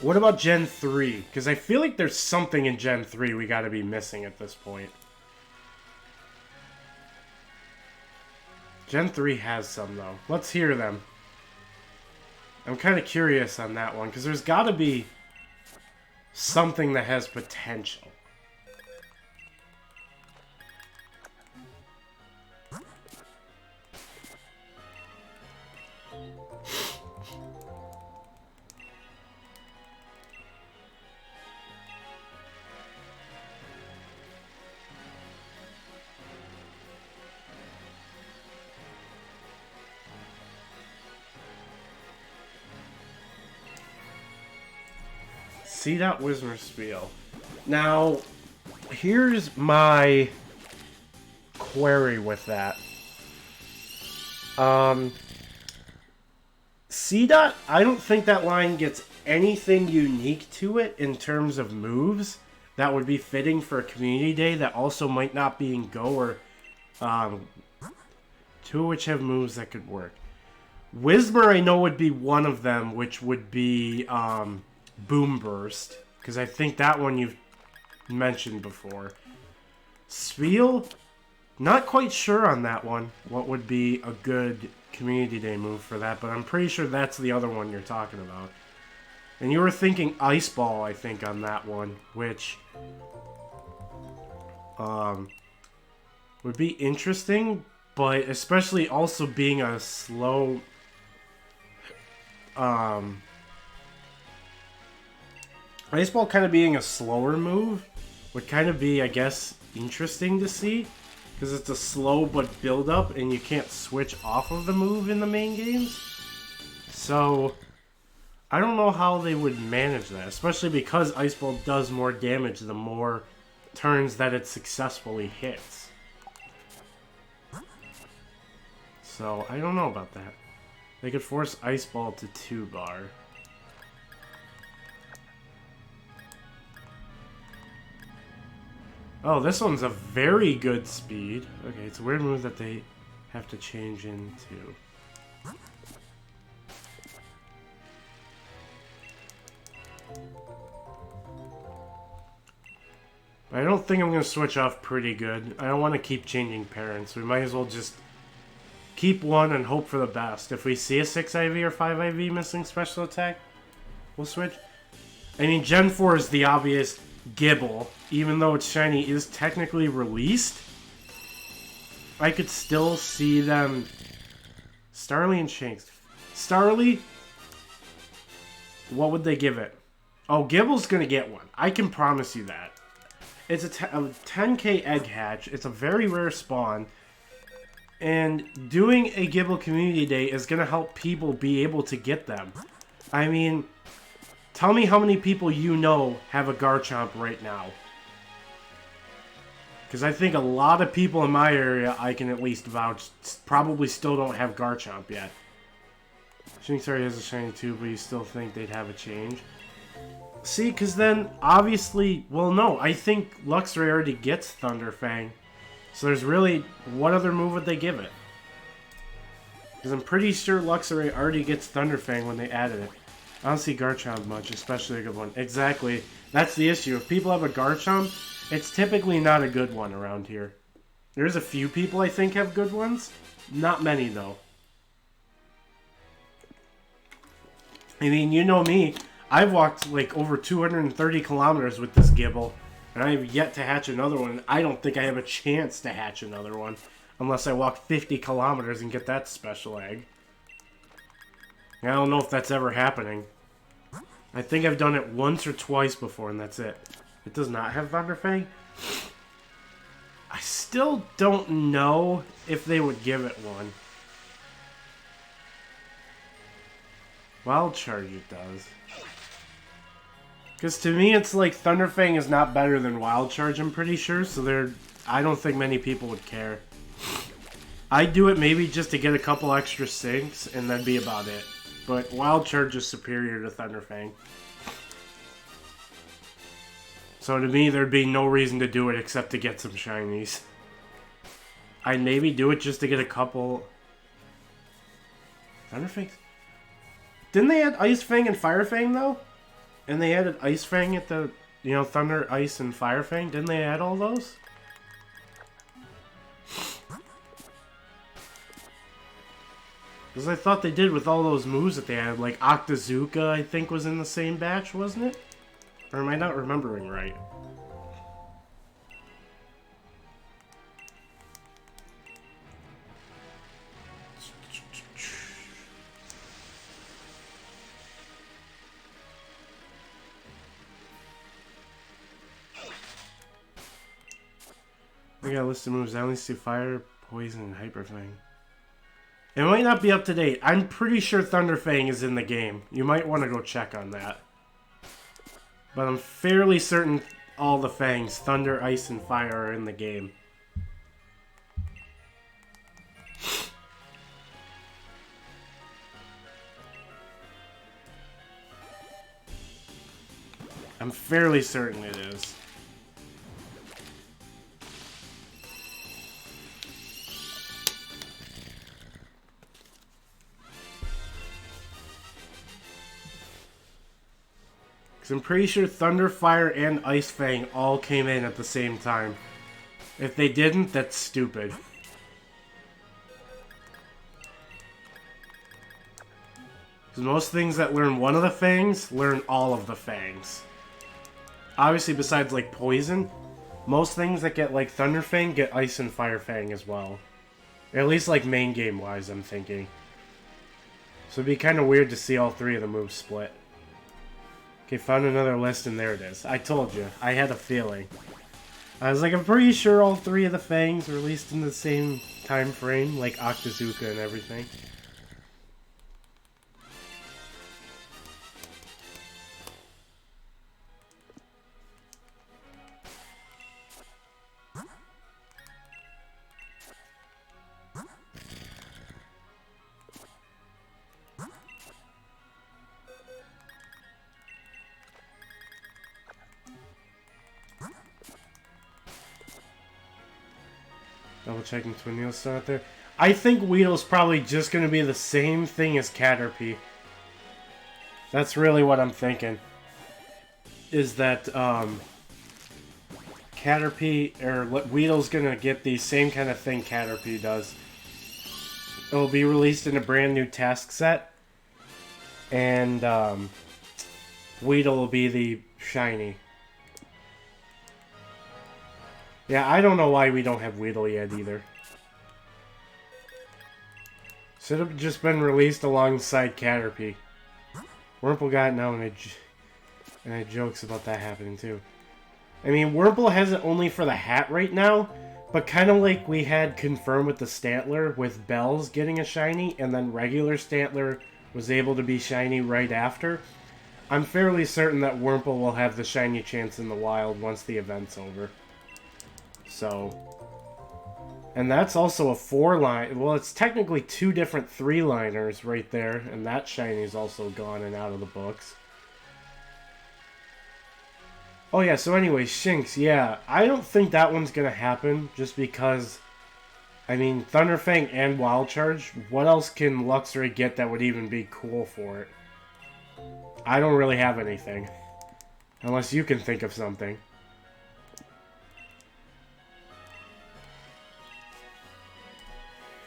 What about Gen 3? Because I feel like there's something in Gen 3 we gotta be missing at this point. Gen 3 has some, though. Let's hear them. I'm kind of curious on that one, because there's gotta be something that has potential. See that Wizardspiel. Now, here's my query with that. C-Dot, I don't think that line gets anything unique to it in terms of moves that would be fitting for a community day that also might not be in Go or two which have moves that could work. Whismer I know would be one of them, which would be Boom Burst, because I think that one you've mentioned before. Spiel, not quite sure on that one. What would be a good community day move for that, but I'm pretty sure that's the other one you're talking about. And you were thinking Ice Ball, I think, on that one, which would be interesting, but especially also being a slow Ice Ball kind of being a slower move would kind of be, I guess, interesting to see, because it's a slow but build up and you can't switch off of the move in the main games. So I don't know how they would manage that, especially because Ice Ball does more damage the more turns that it successfully hits. So I don't know about that. They could force Ice Ball to 2-bar. Oh, this one's a very good speed. Okay, it's a weird move that they have to change into. I don't think I'm going to switch off pretty good. I don't want to keep changing parents. We might as well just keep one and hope for the best. If we see a 6 IV or 5 IV missing special attack, we'll switch. I mean, Gen 4 is the obvious Gibble. Even though its shiny is technically released, I could still see them... Starly and Shanks. Starly, what would they give it? Oh, Gibble's going to get one. I can promise you that. It's a 10k egg hatch. It's a very rare spawn. And doing a Gibble Community Day is going to help people be able to get them. I mean, tell me how many people you know have a Garchomp right now. Because I think a lot of people in my area, I can at least vouch, probably still don't have Garchomp yet. Shinx already has a shiny too, but you still think they'd have a change? See, because then, obviously, well, no, I think Luxray already gets Thunder Fang. So there's really, what other move would they give it? Because I'm pretty sure Luxray already gets Thunder Fang when they added it. I don't see Garchomp much, especially a good one. Exactly, that's the issue. If people have a Garchomp, it's typically not a good one around here. There's a few people I think have good ones. Not many, though. I mean, you know me. I've walked like over 230 kilometers with this Gibble, and I have yet to hatch another one. I don't think I have a chance to hatch another one unless I walk 50 kilometers and get that special egg. I don't know if that's ever happening. I think I've done it once or twice before, and that's it. It does not have Thunderfang. I still don't know if they would give it one. Wild Charge it does. Because to me, it's like Thunderfang is not better than Wild Charge, I'm pretty sure. So I don't think many people would care. I'd do it maybe just to get a couple extra sinks, and that'd be about it. But Wild Charge is superior to Thunderfang. So to me, there'd be no reason to do it except to get some shinies. I'd maybe do it just to get a couple... Thunderfang? Didn't they add Ice Fang and Fire Fang, though? And they added Ice Fang at the, you know, Thunder, Ice, and Fire Fang. Didn't they add all those? Because I thought they did with all those moves that they had. Like Octazooka, I think, was in the same batch, wasn't it? Or am I not remembering right? We got a list of moves. I only see Fire, Poison, and Hyper Fang. It might not be up to date. I'm pretty sure Thunder Fang is in the game. You might want to go check on that. But I'm fairly certain all the Fangs, Thunder, Ice, and Fire, are in the game. I'm fairly certain it is. Because I'm pretty sure Thunder, Fire, and Ice Fang all came in at the same time. If they didn't, that's stupid. Because most things that learn one of the fangs learn all of the fangs. Obviously, besides like poison, most things that get like Thunder Fang get Ice and Fire Fang as well. At least like main game wise, I'm thinking. So it'd be kind of weird to see all three of the moves split. Okay, found another list and there it is. I told you, I had a feeling. I was like, I'm pretty sure all three of the fangs were released in the same time frame, like Octazooka and everything. Double checking Twin Needle's still out there. I think Weedle's probably just going to be the same thing as Caterpie. That's really what I'm thinking. Is that Caterpie, or Weedle's going to get the same kind of thing Caterpie does. It'll be released in a brand new task set. And Weedle will be the shiny. Yeah, I don't know why we don't have Weedle yet either. Should have just been released alongside Caterpie. Wurmple got it now, and I had jokes about that happening too. I mean, Wurmple has it only for the hat right now, but kind of like we had confirmed with the Stantler, with Bells getting a shiny, and then regular Stantler was able to be shiny right after. I'm fairly certain that Wurmple will have the shiny chance in the wild once the event's over. So, and that's also a 4-line. Well, it's technically 2 different 3-liners right there, and that shiny's also gone and out of the books. Oh yeah, so anyway, Shinx, yeah, I don't think that one's gonna happen, just because, I mean, Thunderfang and Wild Charge, what else can Luxray get that would even be cool for it? I don't really have anything, unless you can think of something.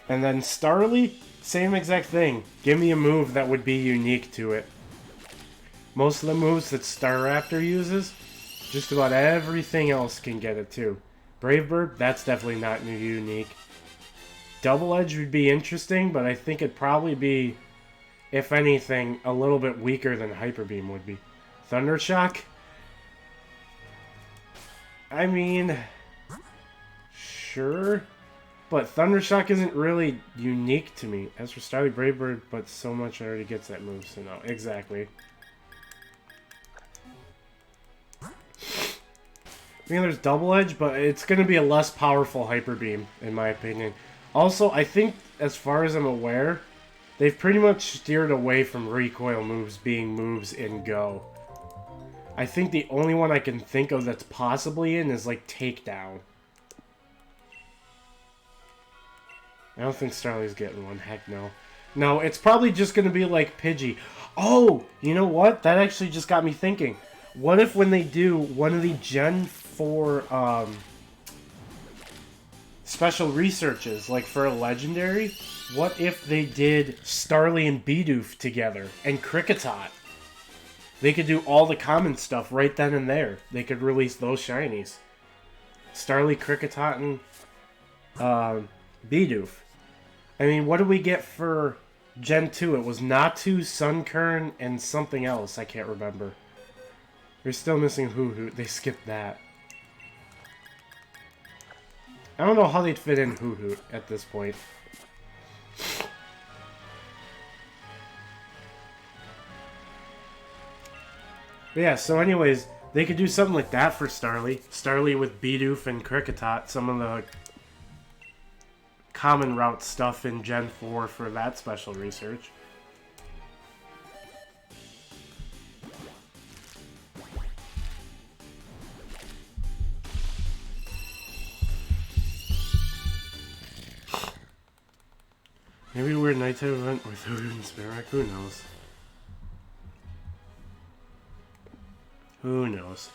And then Starly, same exact thing. Give me a move that would be unique to it. Most of the moves that Staraptor uses, just about everything else can get it too. Brave Bird, that's definitely not unique. Double Edge would be interesting, but I think it'd probably be, if anything, a little bit weaker than Hyper Beam would be. Thunder Shock? I mean, sure. But Thunder Shock isn't really unique to me. As for Starly Brave Bird, but so much already gets that move, so no. Exactly. I mean, there's Double Edge, but it's going to be a less powerful Hyper Beam, in my opinion. Also, I think, as far as I'm aware, they've pretty much steered away from recoil moves being moves in Go. I think the only one I can think of that's possibly in is, like, Takedown. I don't think Starly's getting one. Heck no. No, it's probably just going to be like Pidgey. Oh, you know what? That actually just got me thinking. What if when they do one of the Gen 4 special researches, like for a Legendary, what if they did Starly and Bidoof together and Kricketot? They could do all the common stuff right then and there. They could release those shinies. Starly, Kricketot, and Bidoof. I mean, what did we get for Gen 2? It was Natu, Sunkern, and something else. I can't remember. We're still missing Hoo-Hoot. They skipped that. I don't know how they'd fit in Hoo-Hoot at this point. But yeah, so anyways, they could do something like that for Starly. Starly with Bidoof and Kricketot, some of the common route stuff in Gen 4 for that special research. Maybe a weird nighttime event with Hood and Spirak? Who knows? Who knows?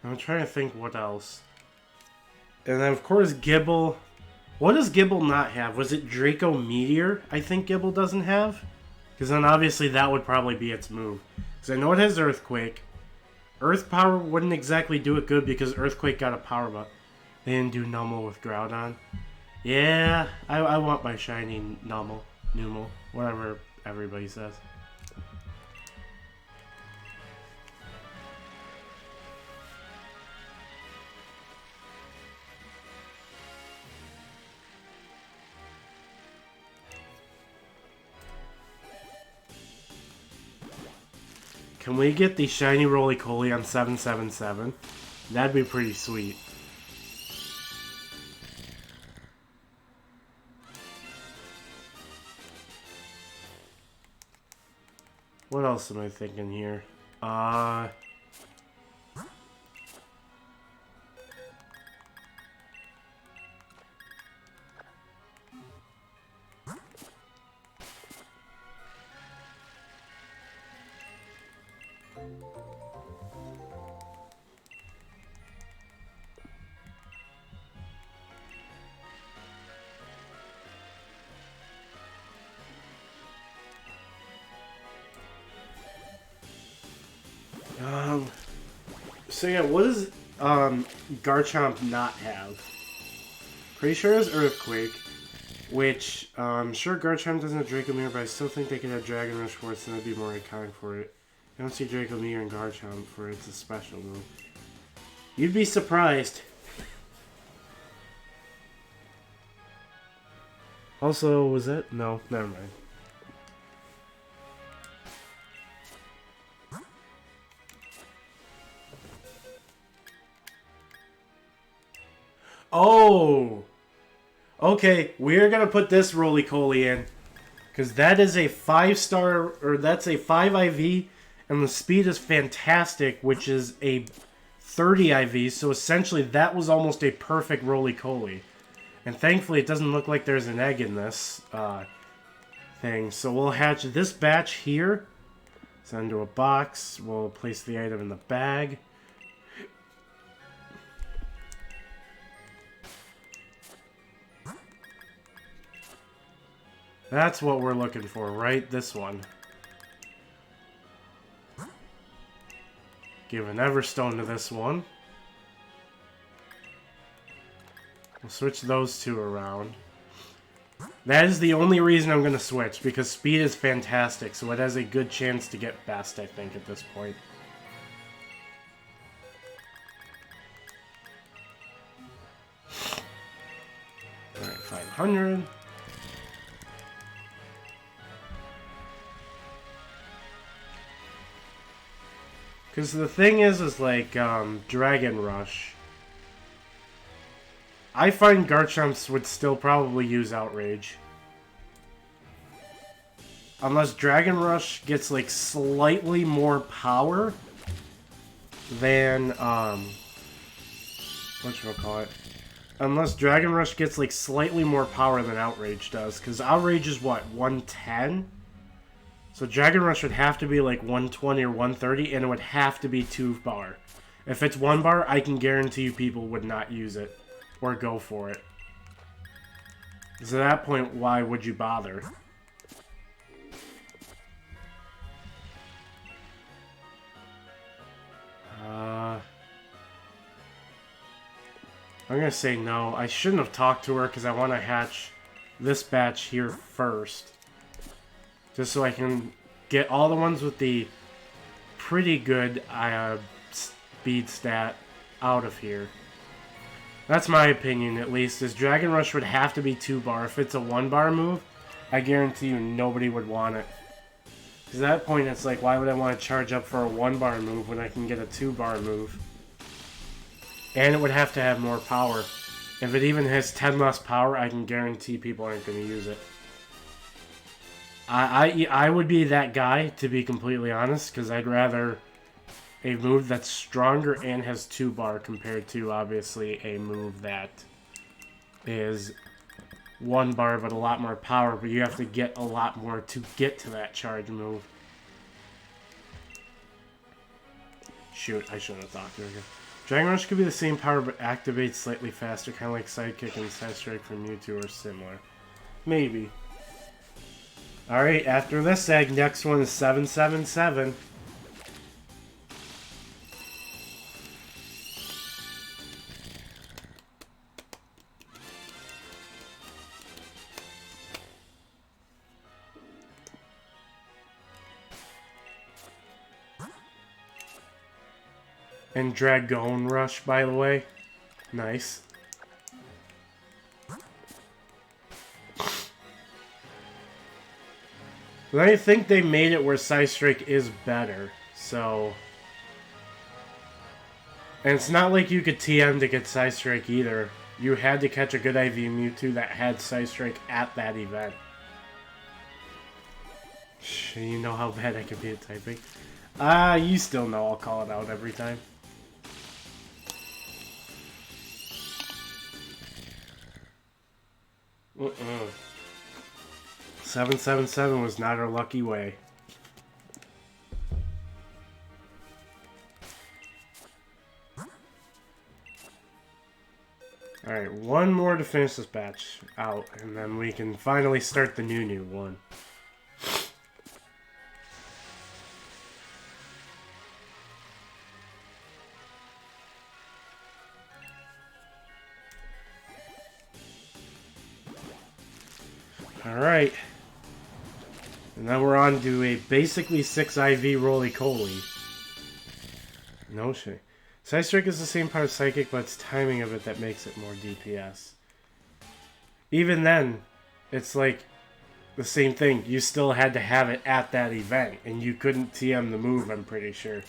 I'm trying to think what else. And then, of course, Gibble. What does Gibble not have? Was it Draco Meteor I think Gibble doesn't have? Because then obviously that would probably be its move. Because I know it has Earthquake. Earth Power wouldn't exactly do it good because Earthquake got a Power Buff. They didn't do Numel with Groudon. Yeah, I want my shiny Numel, whatever everybody says. Can we get the shiny Rolycoly on 777? That'd be pretty sweet. What else am I thinking here? So yeah, what does Garchomp not have? Pretty sure it's Earthquake, which sure Garchomp doesn't have Draco Meteor, but I still think they could have Dragon Rush for it, so that'd be more iconic for it. I don't see Draco Meteor and Garchomp for it's a special move. You'd be surprised. Also, was it? No, never mind. Oh! Okay, we're gonna put this Rolycoly in. Because that is a 5-star, or that's a 5 IV, and the speed is fantastic, which is a 30 IV, so essentially that was almost a perfect Rolycoly. And thankfully it doesn't look like there's an egg in this thing. So we'll hatch this batch here, send into a box, we'll place the item in the bag. That's what we're looking for, right? This one. Give an Everstone to this one. We'll switch those two around. That is the only reason I'm going to switch, because speed is fantastic, so it has a good chance to get best, I think, at this point. Alright, 500. Because the thing is like, Dragon Rush. I find Garchomps would still probably use Outrage. Unless Dragon Rush gets, like, slightly more power than, whatchamacallit? Unless Dragon Rush gets, like, slightly more power than Outrage does. Because Outrage is, what, 110? So Dragon Rush would have to be like 120 or 130, and it would have to be 2 bar. If it's 1 bar, I can guarantee you people would not use it or go for it. So at that point, why would you bother? I'm gonna say no. I shouldn't have talked to her because I want to hatch this batch here first. Just so I can get all the ones with the pretty good speed stat out of here. That's my opinion, at least, is Dragon Rush would have to be 2 bar. If it's a 1 bar move, I guarantee you nobody would want it. Because at that point, it's like, why would I want to charge up for a 1 bar move when I can get a 2 bar move? And it would have to have more power. If it even has 10 less power, I can guarantee people aren't going to use it. I would be that guy, to be completely honest, because I'd rather a move that's stronger and has 2 bar compared to, obviously, a move that is 1 bar but a lot more power, but you have to get a lot more to get to that charge move. Shoot, I shouldn't have talked to her again. Dragon Rush could be the same power but activates slightly faster, kind of like Sidekick and Side Strike from Mewtwo or similar. Maybe. Alright, after this egg, next one is 777. And Dragon Rush, by the way. Nice. But I think they made it where Side Strike is better, so... And it's not like you could TM to get Side Strike either. You had to catch a good IV Mewtwo that had Side Strike at that event. You know how bad I can be at typing. You still know I'll call it out every time. 777 was not our lucky way. Alright, one more to finish this batch out, and then we can finally start the new one. Alright. And then we're on to a basically 6 IV Rolycoly. No shit. Side Strike is the same power as Psychic, but it's timing of it that makes it more DPS. Even then, it's like the same thing. You still had to have it at that event, and you couldn't TM the move, I'm pretty sure.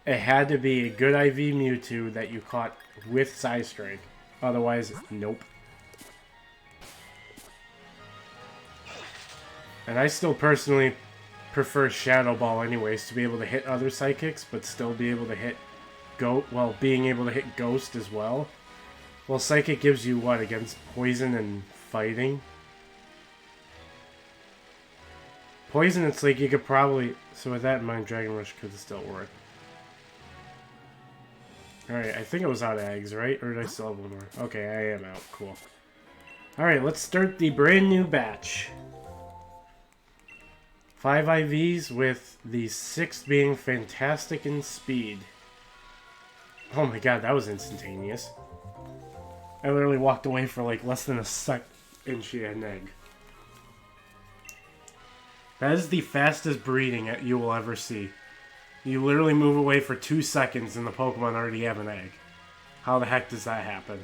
It had to be a good IV Mewtwo that you caught with Side Strike. Otherwise, nope. And I still personally prefer Shadow Ball anyways, to be able to hit other Psychics, but still be able to hit being able to hit Ghost as well. Well, Psychic gives you what, against Poison and Fighting? Poison, it's like you could probably... So with that in mind, Dragon Rush could still work. Alright, I think I was out of eggs, right? Or did I still have one more? Okay, I am out. Cool. Alright, let's start the brand new batch. 5 IVs with the 6th being Fantastic in Speed. Oh my god, that was instantaneous. I literally walked away for like less than a second and she had an egg. That is the fastest breeding you will ever see. You literally move away for 2 seconds and the Pokemon already have an egg. How the heck does that happen?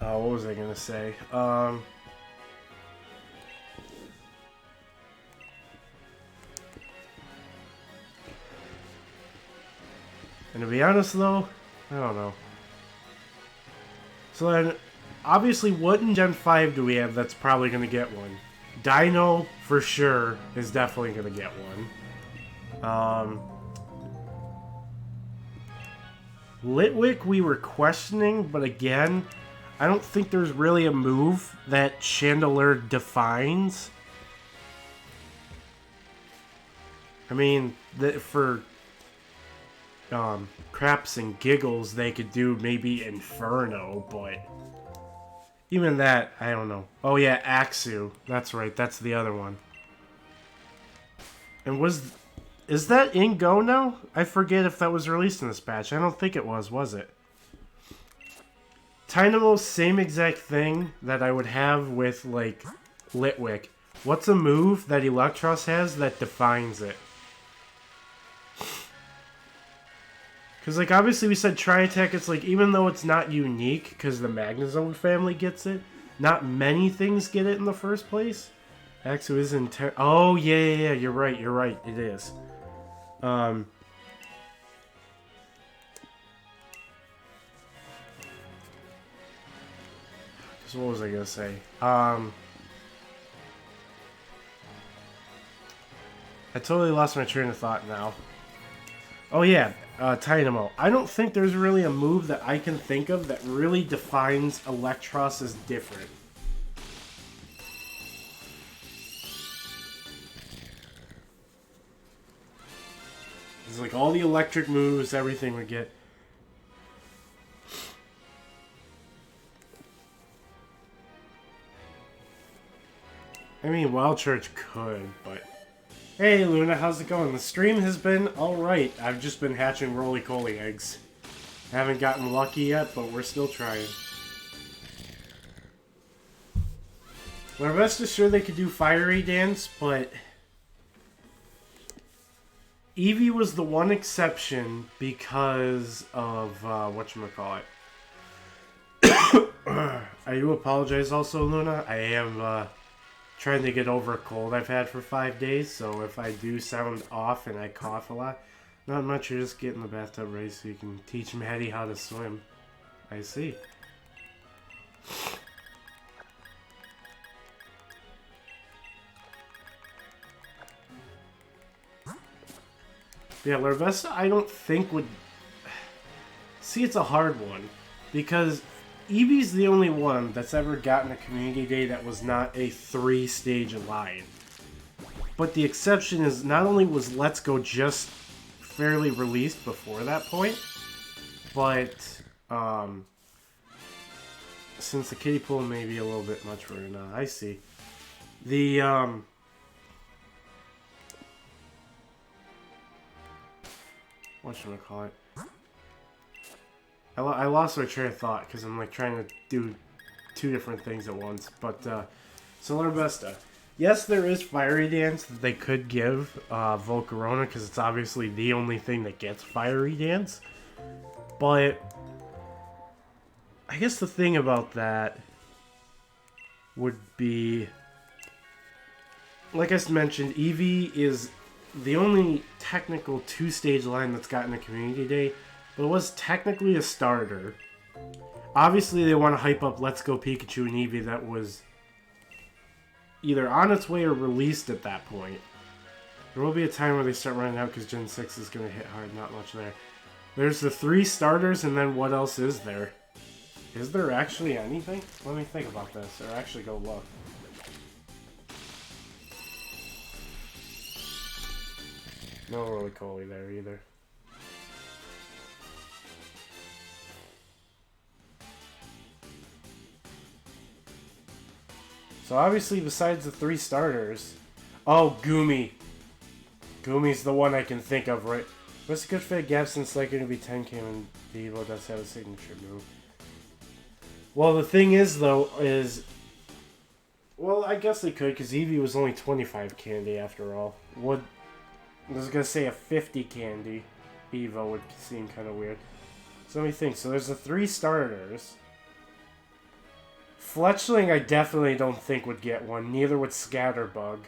Oh, what was I gonna say? And to be honest though, I don't know. So then, obviously what in Gen 5 do we have that's probably gonna get one? Dino, for sure, is definitely gonna get one. Litwick we were questioning, but again... I don't think there's really a move that Chandelure defines. I mean, for craps and giggles, they could do maybe Inferno, but even that, I don't know. Oh yeah, Axew. That's right, that's the other one. And is that in Go now? I forget if that was released in this batch. I don't think it was it? Tynamo's same exact thing that I would have with, like, Litwick. What's a move that Electros has that defines it? Because, like, obviously we said Tri-Attack, it's like, even though it's not unique, because the Magnezone family gets it, not many things get it in the first place. Axew is in... Oh, yeah, you're right, it is. Um, so what was I gonna say? I totally lost my train of thought now. Oh yeah, Dynamo. I don't think there's really a move that I can think of that really defines Electros as different. It's like all the electric moves, everything would get. I mean, Wild Church could, but... Hey, Luna, how's it going? The stream has been alright. I've just been hatching Rolycoly eggs. I haven't gotten lucky yet, but we're still trying. We're best assured they could do Fiery Dance, but... Eevee was the one exception because of, whatchamacallit. I do apologize also, Luna. I am, trying to get over a cold I've had for 5 days, so if I do sound off and I cough a lot, not much, you're just getting the bathtub ready so you can teach Maddie how to swim. I see. Yeah, Larvesta I don't think would... See, it's a hard one, because Eevee's the only one that's ever gotten a community day that was not a 3-stage line. But the exception is, not only was Let's Go just fairly released before that point, but since the kiddie pool may be a little bit much for her now, I see. The whatchamacallit? I lost my train of thought because I'm like trying to do 2 different things at once. But so Larvesta, yes, there is Fiery Dance that they could give Volcarona because it's obviously the only thing that gets Fiery Dance. But I guess the thing about that would be, like I mentioned, Eevee is the only technical 2-stage line that's gotten a community day, but it was technically a starter. Obviously, they want to hype up Let's Go Pikachu and Eevee that was either on its way or released at that point. There will be a time where they start running out because Gen 6 is going to hit hard, not much there. There's the 3 starters, and then what else is there? Is there actually anything? Let me think about this, or actually go look. No Rolycoly there either. So obviously, besides the 3 starters... Oh, Goomy. Goomy's the one I can think of, right? What's a good fit gap since like going to be 10k and Devo does have a signature move? Well, the thing is, though, is... Well, I guess they could, because Eevee was only 25 candy after all. Would... I was going to say a 50 candy Evo would seem kind of weird. So let me think. So there's the 3 starters. Fletchling I definitely don't think would get one. Neither would Scatterbug.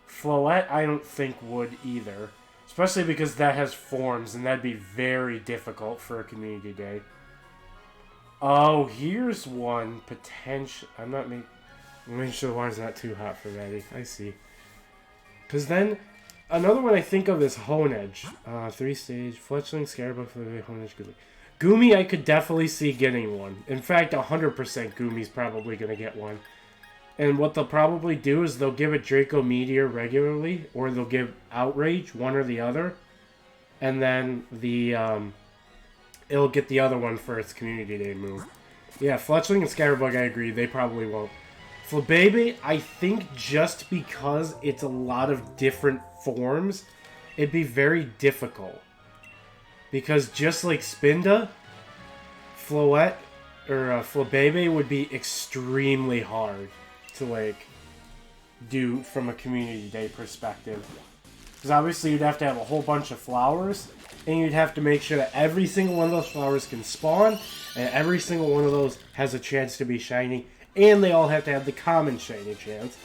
Floette I don't think would either. Especially because that has forms, and that'd be very difficult for a community day. Oh, here's one potential. I'm making sure the water's not too hot for Maddie. I see. Because then, another one I think of is Honedge. 3-stage, Fletchling, Scatterbug, Honedge, Goomy. Goomy I could definitely see getting one. In fact, 100% Goomy's probably going to get one. And what they'll probably do is they'll give it Draco Meteor regularly, or they'll give Outrage, one or the other. And then the it'll get the other one for its Community Day move. Yeah, Fletchling and Scatterbug, I agree, they probably won't. Flabébé, I think just because it's a lot of different forms, it'd be very difficult. Because just like Spinda, Floette, or Flabébé would be extremely hard to, like, do from a community day perspective. Because obviously you'd have to have a whole bunch of flowers, and you'd have to make sure that every single one of those flowers can spawn, and every single one of those has a chance to be shiny, and they all have to have the common shiny chance.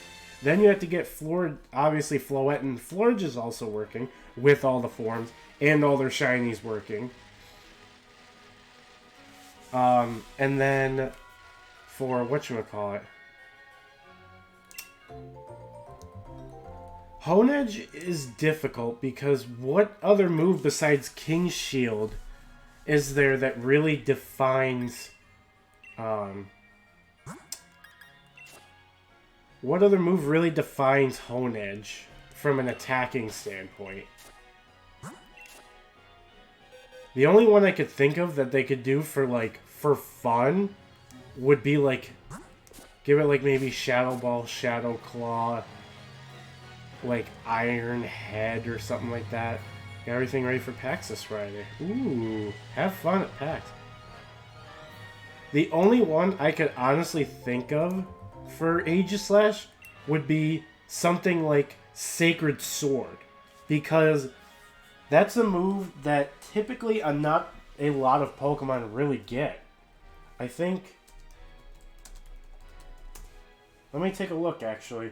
Then you have to get Florid, obviously Floette and Florge is also working, with all the forms and all their shinies working. And then for whatchamacallit, Honedge is difficult because what other move besides King's Shield is there that really defines, what other move really defines Honedge from an attacking standpoint? The only one I could think of that they could do for, like, for fun would be, like, give it, like, maybe Shadow Ball, Shadow Claw, like, Iron Head or something like that. Got everything ready for PAX this Friday. Ooh, have fun at PAX. The only one I could honestly think of for Aegislash would be something like Sacred Sword, because that's a move that typically not a lot of Pokemon really get. I think... Let me take a look, actually.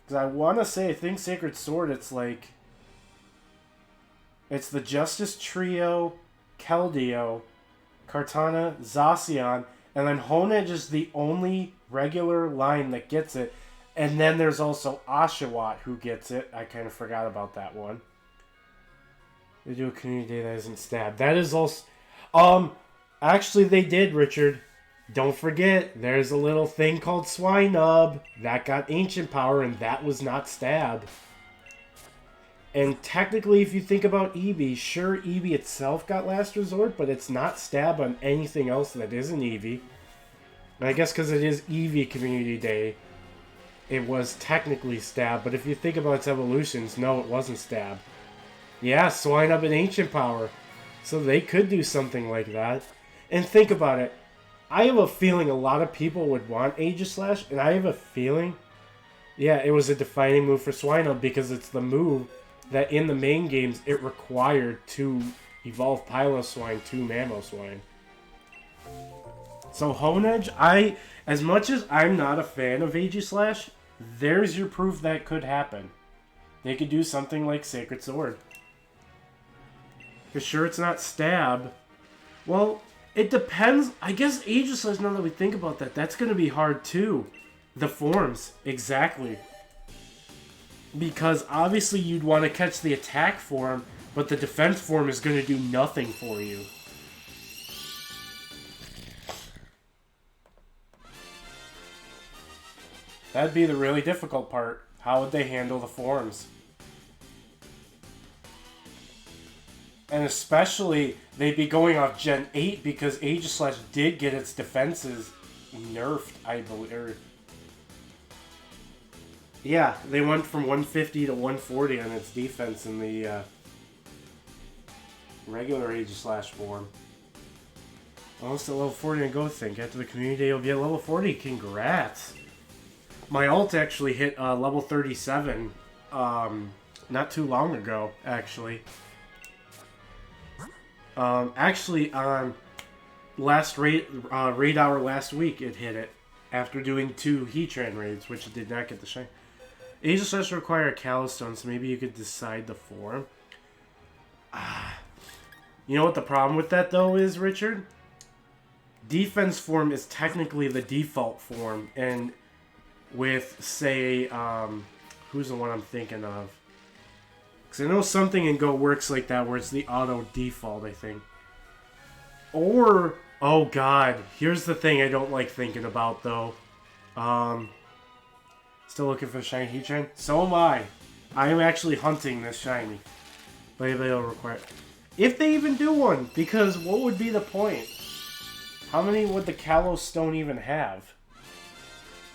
Because I want to say, I think Sacred Sword, it's like... It's the Justice Trio, Keldeo, Kartana, Zacian, and then Honedge is the only regular line that gets it. And then there's also Oshawott who gets it. I kind of forgot about that one. They do a community day that isn't stabbed. That is also... Actually, they did, Richard. Don't forget, there's a little thing called Swinub. That got Ancient Power, and that was not stab. And technically, if you think about Eevee, sure, Eevee itself got Last Resort, but it's not stab on anything else that isn't Eevee. And I guess because it is Eevee Community Day, it was technically stab. But if you think about its evolutions, no, it wasn't stab. Yeah, Swinub and Ancient Power. So they could do something like that. And think about it. I have a feeling a lot of people would want Aegislash, and I have a feeling, yeah, it was a defining move for Swinub because it's the move that in the main games it required to evolve Piloswine to Mamoswine. So Honedge, as much as I'm not a fan of Aegislash, there's your proof that could happen. They could do something like Sacred Sword. For sure it's not stab. Well, it depends. I guess Aegislash, now that we think about that, that's going to be hard too. The forms, exactly. Because obviously you'd want to catch the attack form, but the defense form is going to do nothing for you. That'd be the really difficult part. How would they handle the forms? And especially, they'd be going off Gen 8 because Aegislash did get its defenses nerfed, I believe. Yeah, they went from 150 to 140 on its defense in the regular Aegislash form. Almost at level 40 on Go Think. After the community day, you'll be at level 40. Congrats! My ult actually hit level 37 not too long ago, actually. Actually, on last raid hour last week, it hit it. After doing 2 Heatran raids, which it did not get the shine. Aegislash require a Calistone, so maybe you could decide the form. You know what the problem with that, though, is, Richard? Defense form is technically the default form, and with, say, who's the one I'm thinking of? Because I know something in Go works like that, where it's the auto default, I think. Or, oh god, here's the thing I don't like thinking about, though. Still looking for the shiny Heatran? So am I. I am actually hunting this shiny. But they'll require... If they even do one, because what would be the point? How many would the Kalos Stone even have?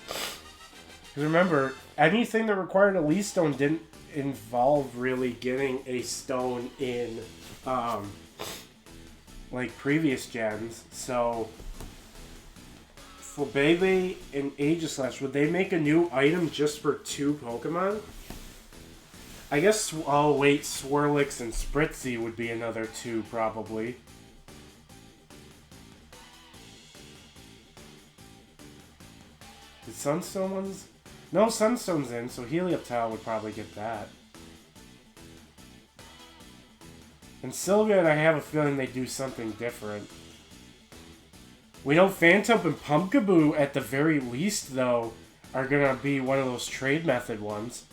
Because remember, anything that required a Leaf Stone didn't involve really getting a stone in, like, previous gens. So... for Bebe and Aegislash, would they make a new item just for 2 Pokemon? I guess, oh wait, Swirlix and Spritzy would be another 2, probably. Did Sunstone ones? No, Sunstone's in, so Helioptile would probably get that. And Sylvia and I have a feeling they do something different. We know Phantom and Pumpkaboo, at the very least, though, are gonna be one of those trade method ones.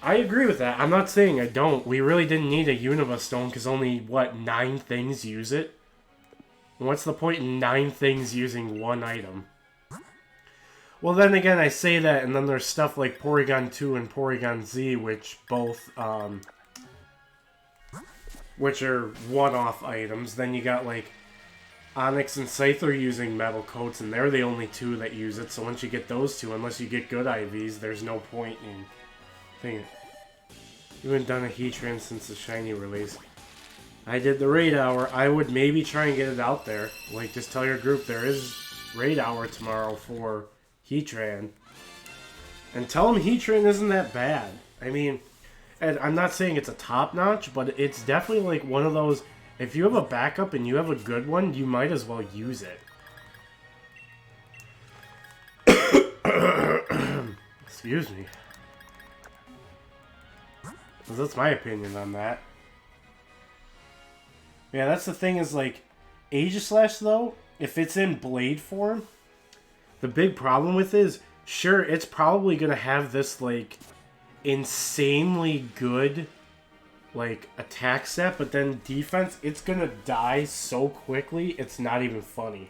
I agree with that. I'm not saying I don't. We really didn't need a Unova Stone because only, what, 9 things use it? What's the point in 9 things using one item? Well, then again, I say that, and then there's stuff like Porygon 2 and Porygon Z, which both, which are one-off items. Then you got, like, Onix and Scyther using metal coats, and they're the only 2 that use it. So once you get those 2, unless you get good IVs, there's no point in thinking. You haven't done a Heatran since the shiny release. I did the raid hour. I would maybe try and get it out there. Like, just tell your group there is raid hour tomorrow for Heatran. And tell them Heatran isn't that bad. I mean, and I'm not saying it's a top-notch, but it's definitely like one of those, if you have a backup and you have a good one, you might as well use it. Excuse me. That's my opinion on that. Yeah, that's the thing is, like, Aegislash, though, if it's in Blade form, the big problem with it is, sure, it's probably going to have this, like, insanely good, like, attack set, but then defense, it's going to die so quickly, it's not even funny.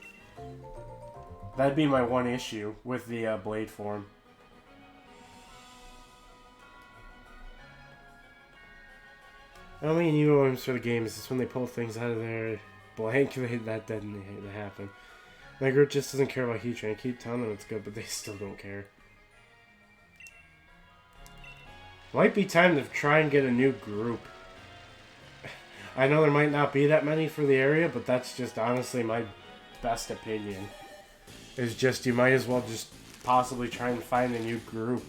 That'd be my one issue with the Blade form. I mean, you know, for the game, is just when they pull things out of their blank, that doesn't happen. My group just doesn't care about Heatran. I keep telling them it's good, but they still don't care. Might be time to try and get a new group. I know there might not be that many for the area, but that's just honestly my best opinion. Is just, you might as well just possibly try and find a new group.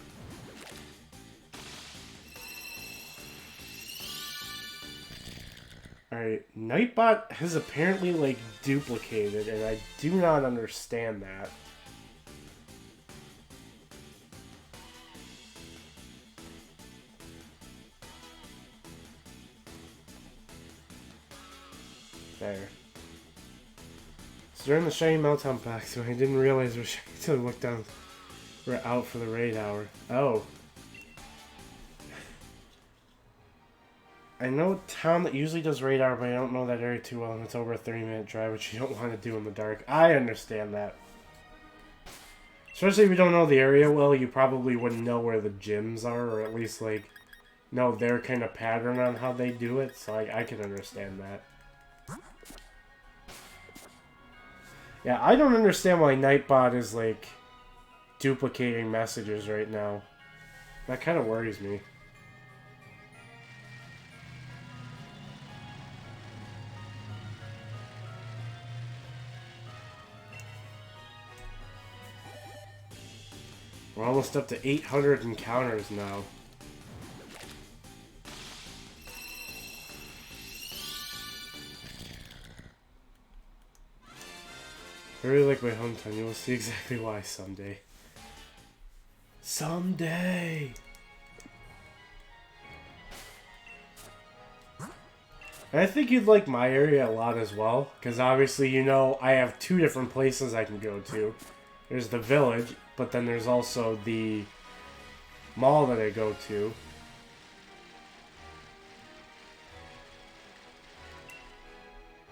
Alright, Nightbot has apparently, like, duplicated, and I do not understand that. There. So during the Shiny Meltdown pack, so I didn't realize we were shiny until I looked down. We're out for the raid hour. Oh. I know a town that usually does raid hour, but I don't know that area too well, and it's over a 30-minute drive, which you don't want to do in the dark. I understand that. Especially if you don't know the area well, you probably wouldn't know where the gyms are, or at least, like, know their kind of pattern on how they do it, so I can understand that. Yeah, I don't understand why Nightbot is, like, duplicating messages right now. That kind of worries me. We're almost up to 800 encounters now. I really like my hometown. You will see exactly why someday. Someday! And I think you'd like my area a lot as well. Because obviously, you know, I have 2 different places I can go to. There's the village, but then there's also the mall that I go to.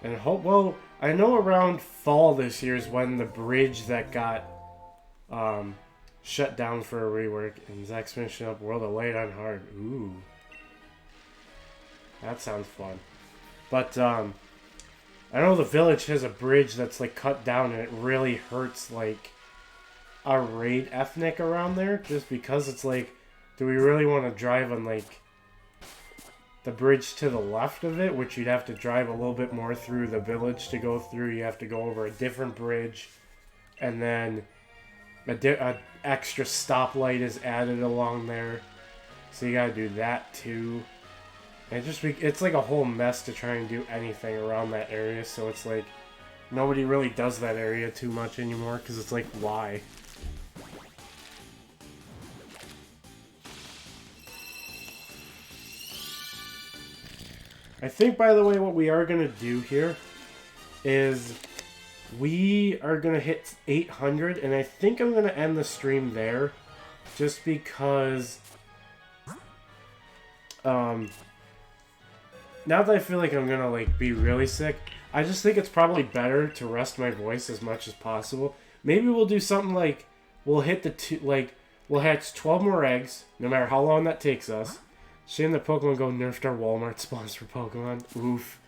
And well, I know around fall this year is when the bridge that got shut down for a rework, and Zach's finishing up World of Light on Hard. Ooh. That sounds fun. But, I know the village has a bridge that's, like, cut down, and it really hurts, like, a raid ethnic around there, just because it's like, do we really want to drive on, like, the bridge to the left of it, which you'd have to drive a little bit more through the village to go through. You have to go over a different bridge, and then a extra stoplight is added along there, so you gotta do that too. And it's like a whole mess to try and do anything around that area, so it's like nobody really does that area too much anymore, because it's like, why? I think, by the way, what we are going to do here is we are going to hit 800, and I think I'm going to end the stream there just because now that I feel like I'm going to like be really sick, I just think it's probably better to rest my voice as much as possible. Maybe we'll do something like we'll hit we'll hatch 12 more eggs, no matter how long that takes us. Shame that Pokemon Go nerfed our Walmart spawns for Pokemon. Oof.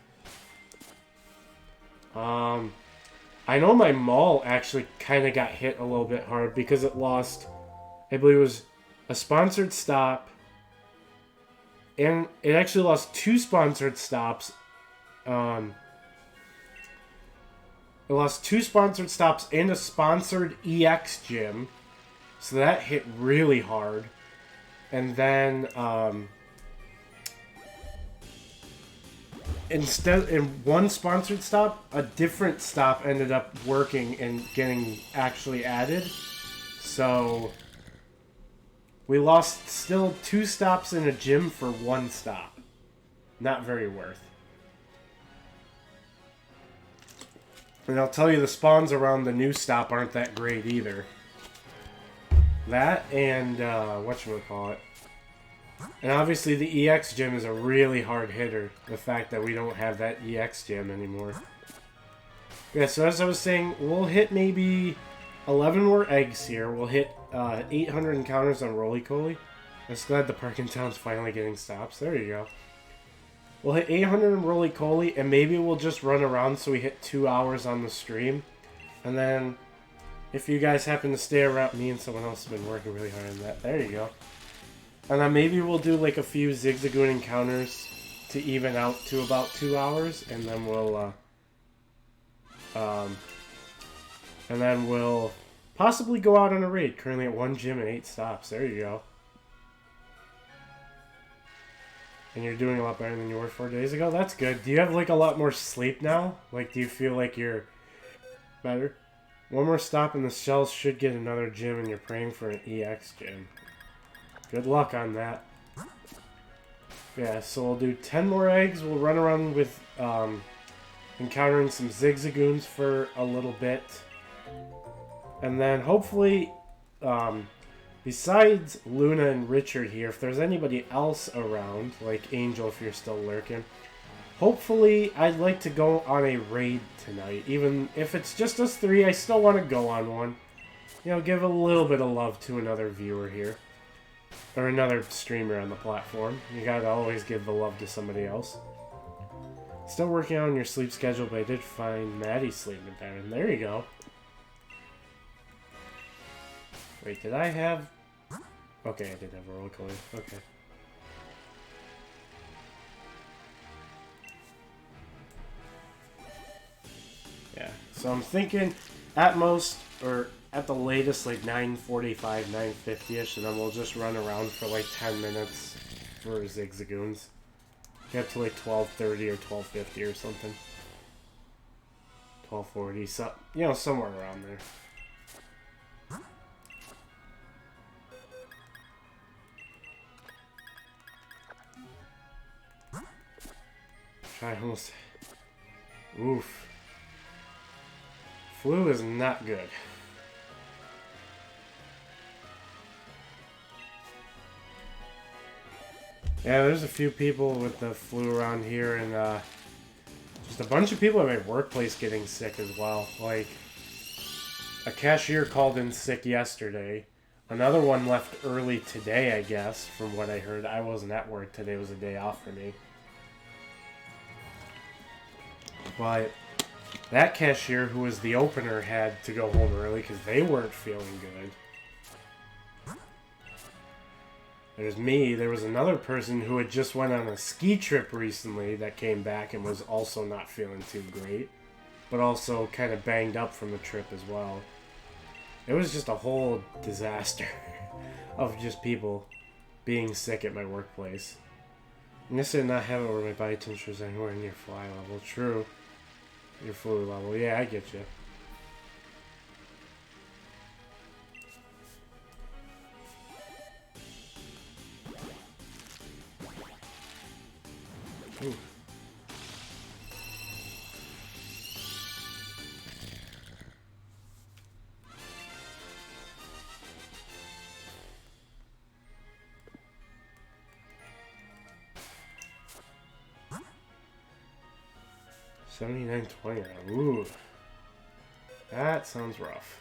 I know my mall actually kind of got hit a little bit hard because it lost, I believe it was a sponsored stop, and it actually lost 2 sponsored stops. It lost 2 sponsored stops and a sponsored EX gym, so that hit really hard. And then, instead, in one sponsored stop, a different stop ended up working and getting actually added. So we lost still 2 stops in a gym for 1 stop. Not very worth. And I'll tell you, the spawns around the new stop aren't that great either. That and, whatchamacallit. And obviously the EX gym is a really hard hitter. The fact that we don't have that EX gym anymore. Yeah, so as I was saying, we'll hit maybe 11 more eggs here. We'll hit 800 encounters on Rolycoly. I'm just glad the park in town's finally getting stops. There you go. We'll hit 800 on Rolycoly, and maybe we'll just run around so we hit 2 hours on the stream. And then, if you guys happen to stay around, me and someone else have been working really hard on that. There you go. And then maybe we'll do like a few Zigzagoon encounters to even out to about 2 hours, and then we'll possibly go out on a raid. Currently at 1 gym and 8 stops. There you go. And you're doing a lot better than you were 4 days ago. That's good. Do you have like a lot more sleep now? Like, do you feel like you're better? One more stop and the shells should get another gym, and you're praying for an EX gym. Good luck on that. Yeah, so we'll do 10 more eggs. We'll run around with encountering some Zigzagoons for a little bit. And then hopefully, besides Luna and Richard here, if there's anybody else around, like Angel if you're still lurking, hopefully I'd like to go on a raid tonight. Even if it's just us 3, I still want to go on one. You know, give a little bit of love to another viewer here. Or another streamer on the platform. You gotta always give the love to somebody else. Still working on your sleep schedule, but I did find Maddie's sleeping pattern. There you go. Wait, did I have... Okay, I did have a Rolycoly. Okay. Yeah, so I'm thinking at most, or at the latest, like 9:45, 9:50ish, and then we'll just run around for like 10 minutes for Zigzagoons. Get to like 12:30 or 12:50 or something. 12:40, so, you know, somewhere around there. Try almost... Oof. Flu is not good. Yeah, there's a few people with the flu around here, and just a bunch of people at my workplace getting sick as well. Like, a cashier called in sick yesterday. Another one left early today, I guess, from what I heard. I wasn't at work today. It was a day off for me. But that cashier, who was the opener, had to go home early because they weren't feeling good. There's me. There was another person who had just went on a ski trip recently that came back and was also not feeling too great, but also kind of banged up from the trip as well. It was just a whole disaster of just people being sick at my workplace. And this did not have it where my body temperature is anywhere near fly level. True. Your flu level. Yeah, I get you. Ooh. 79.20. Ooh. That sounds rough.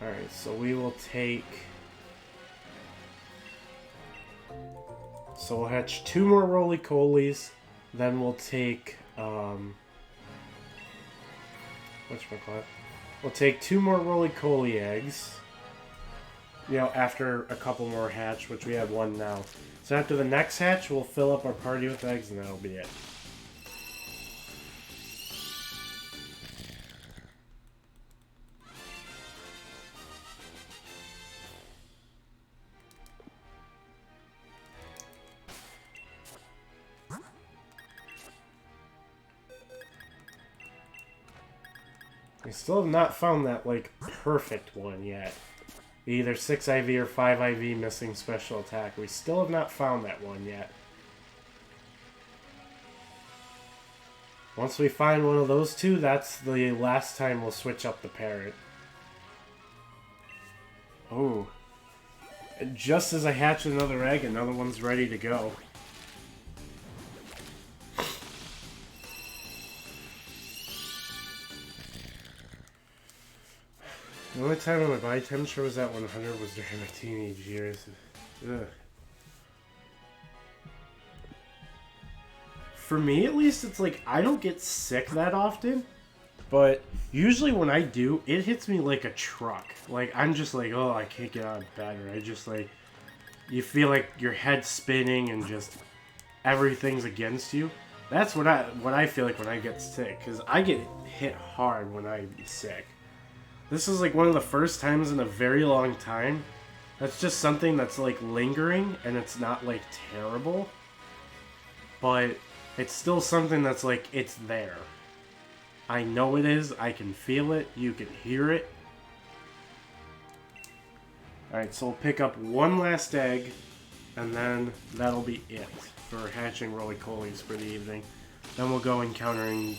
Alright, so we will take... So we'll hatch 2 more Rolycolys, then we'll take, whatchamacallit? We'll take 2 more Rolycoly eggs, you know, after a couple more hatch, which we have 1 now. So after the next hatch, we'll fill up our party with eggs, and that'll be it. We still have not found that, like, perfect one yet. Either 6 IV or 5 IV missing special attack. We still have not found that one yet. Once we find one of those 2, that's the last time we'll switch up the parrot. Oh. Just as I hatch another egg, another one's ready to go. The only time my body temperature was at 100 was during my teenage years. Ugh. For me, at least, it's like, I don't get sick that often, but usually when I do, it hits me like a truck. Like, I'm just like, oh, I can't get out of bed, or I just like, you feel like your head's spinning and just everything's against you. That's what I feel like when I get sick, because I get hit hard when I'm sick. This is like one of the first times in a very long time. That's just something that's like lingering and it's not like terrible. But it's still something that's like, it's there. I know it is. I can feel it. You can hear it. Alright, so we'll pick up 1 last egg. And then that'll be it for hatching Rolycolys for the evening. Then we'll go encountering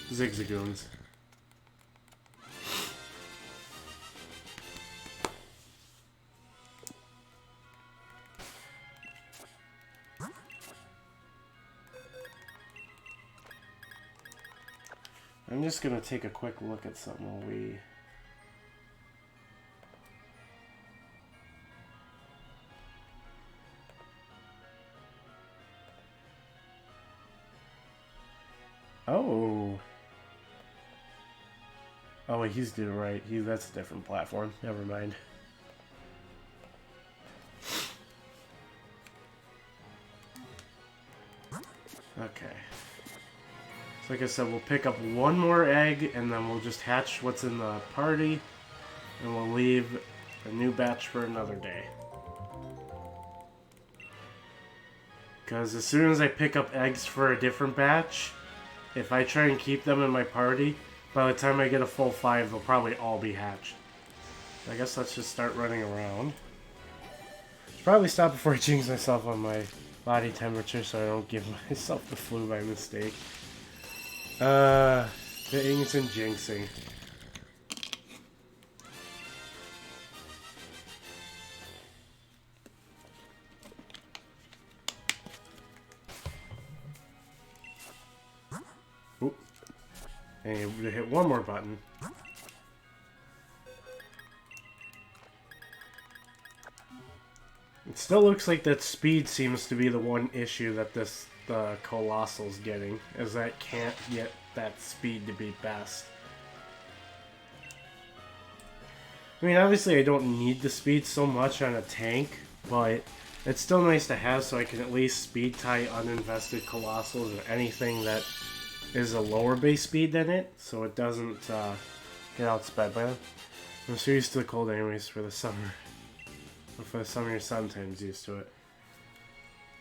Zigzagoons. I'm just going to take a quick look at something while we... Oh. Oh, wait, he's doing right. That's a different platform. Never mind. Okay. So like I said, we'll pick up 1 more egg, and then we'll just hatch what's in the party, and we'll leave a new batch for another day. Because as soon as I pick up eggs for a different batch, if I try and keep them in my party, by the time I get a full 5, they'll probably all be hatched. I guess let's just start running around. Should probably stop before I jinx myself on my body temperature so I don't give myself the flu by mistake. The ings and jinxing. Oop. And we hit 1 more button. It still looks like that speed seems to be the one issue that the Colossal's getting, is that it can't get that speed to be best. I mean, obviously I don't need the speed so much on a tank, but it's still nice to have so I can at least speed tie uninvested Colossals or anything that is a lower base speed than it, so it doesn't get outsped by them. I'm so used to the cold anyways for the summer. But for the summer, you're sometimes used to it.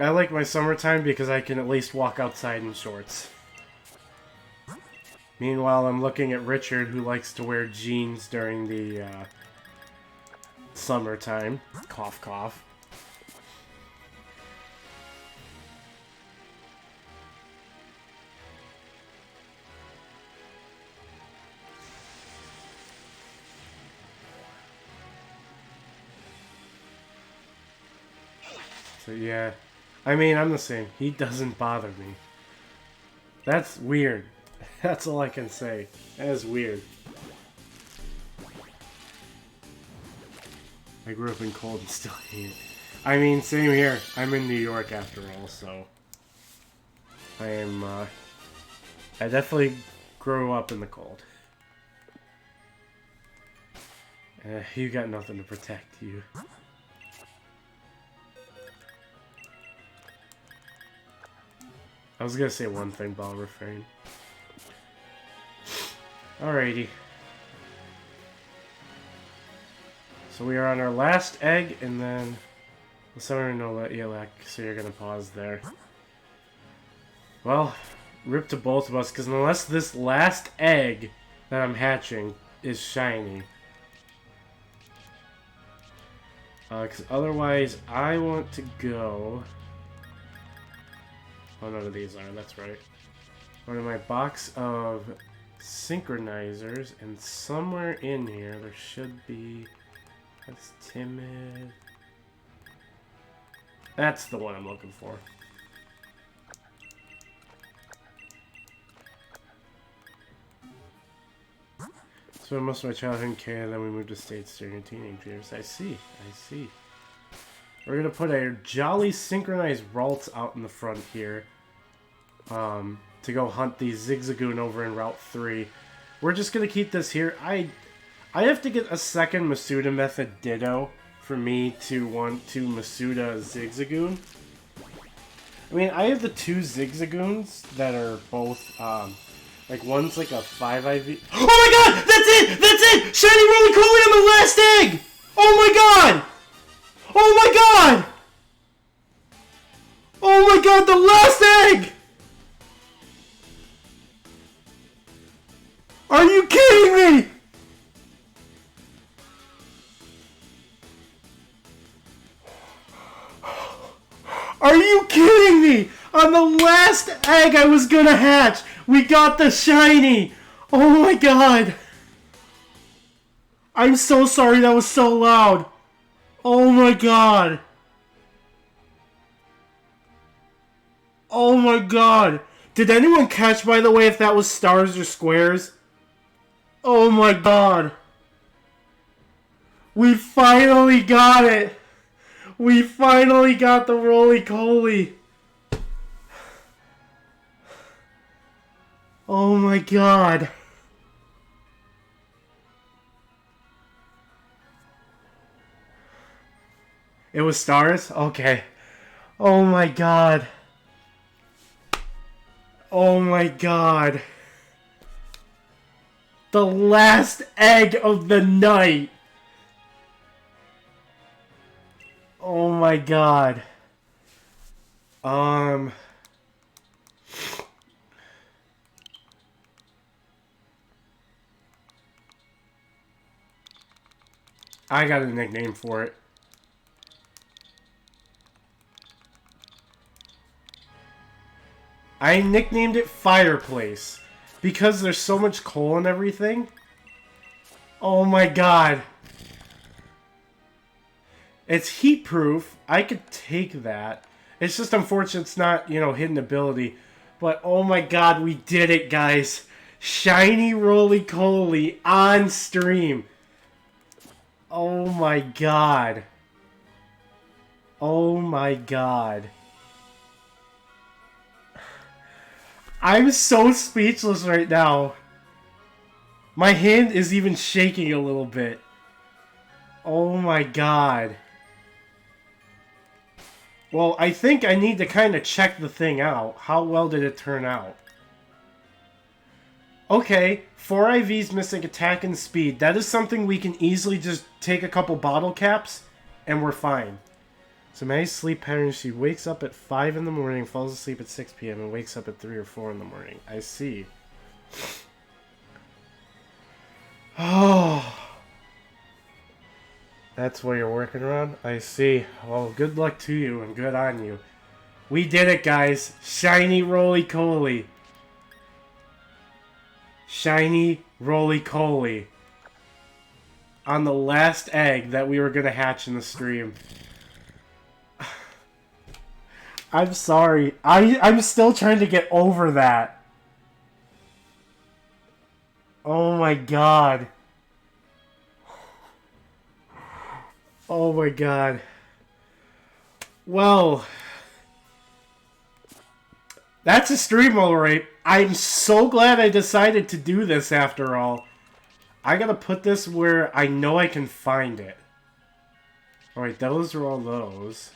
I like my summertime because I can at least walk outside in shorts. Meanwhile, I'm looking at Richard, who likes to wear jeans during the summertime. Cough, cough. So yeah. I mean, I'm the same. He doesn't bother me. That's weird. That's all I can say. That is weird. I grew up in cold and still hate it. I mean, same here. I'm in New York after all, so... I am, I definitely grew up in the cold. You got nothing to protect you. I was gonna say one thing, but I'll refrain. Alrighty. So we are on our last egg, and then... Someone know that Yelak, so you're gonna pause there. Well, rip to both of us, because unless this last egg that I'm hatching is shiny. Because otherwise, I want to go... Oh, none of these are, that's right. Go to my box of synchronizers, and somewhere in here there should be... That's timid... That's the one I'm looking for. So most of my childhood in Canada, then we moved to States during your teenage years. I see, I see. We're gonna put a jolly synchronized Ralts out in the front here. To go hunt the Zigzagoon over in Route 3. We're just gonna keep this here. I have to get a second Masuda method Ditto for me to want to Masuda Zigzagoon. I mean, I have the two Zigzagoons that are both, like one's like a 5 IV. Oh my god! That's it! That's it! Shiny Rolycoly on the last egg! Oh my god! Oh my god! Oh my god, the last egg! Are you kidding me? Are you kidding me? On the last egg I was gonna hatch, we got the shiny! Oh my god! I'm so sorry that was so loud. Oh my god. Oh my god. Did anyone catch, by the way, if that was stars or squares? Oh my god. We finally got it. We finally got the Rolycoly. Oh my god. It was stars? Okay. Oh my god. Oh my god. The last egg of the night. Oh my god. I got a nickname for it. I nicknamed it Fireplace because there's so much coal and everything. Oh my god. It's heat proof. I could take that. It's just unfortunate it's not, you know, hidden ability. But oh my god, we did it, guys. Shiny Rolycoly on stream. Oh my god. Oh my god. I'm so speechless right now. My hand is even shaking a little bit. Oh my god. Well, I think I need to kind of check the thing out. How well did it turn out? Okay, 4 IVs missing attack and speed. That is something we can easily just take a couple bottle caps and we're fine. So Maddie's sleep pattern, she wakes up at 5 in the morning, falls asleep at 6 p.m. and wakes up at 3 or 4 in the morning. I see. Oh. That's what you're working around? I see. Well, good luck to you and good on you. We did it, guys. Shiny Rolycoly. Shiny Rolycoly. On the last egg that we were going to hatch in the stream. I'm sorry. I'm still trying to get over that. Oh my god. Oh my god. Well, that's a stream alright. I'm so glad I decided to do this after all. I gotta put this where I know I can find it. Alright, those are all those.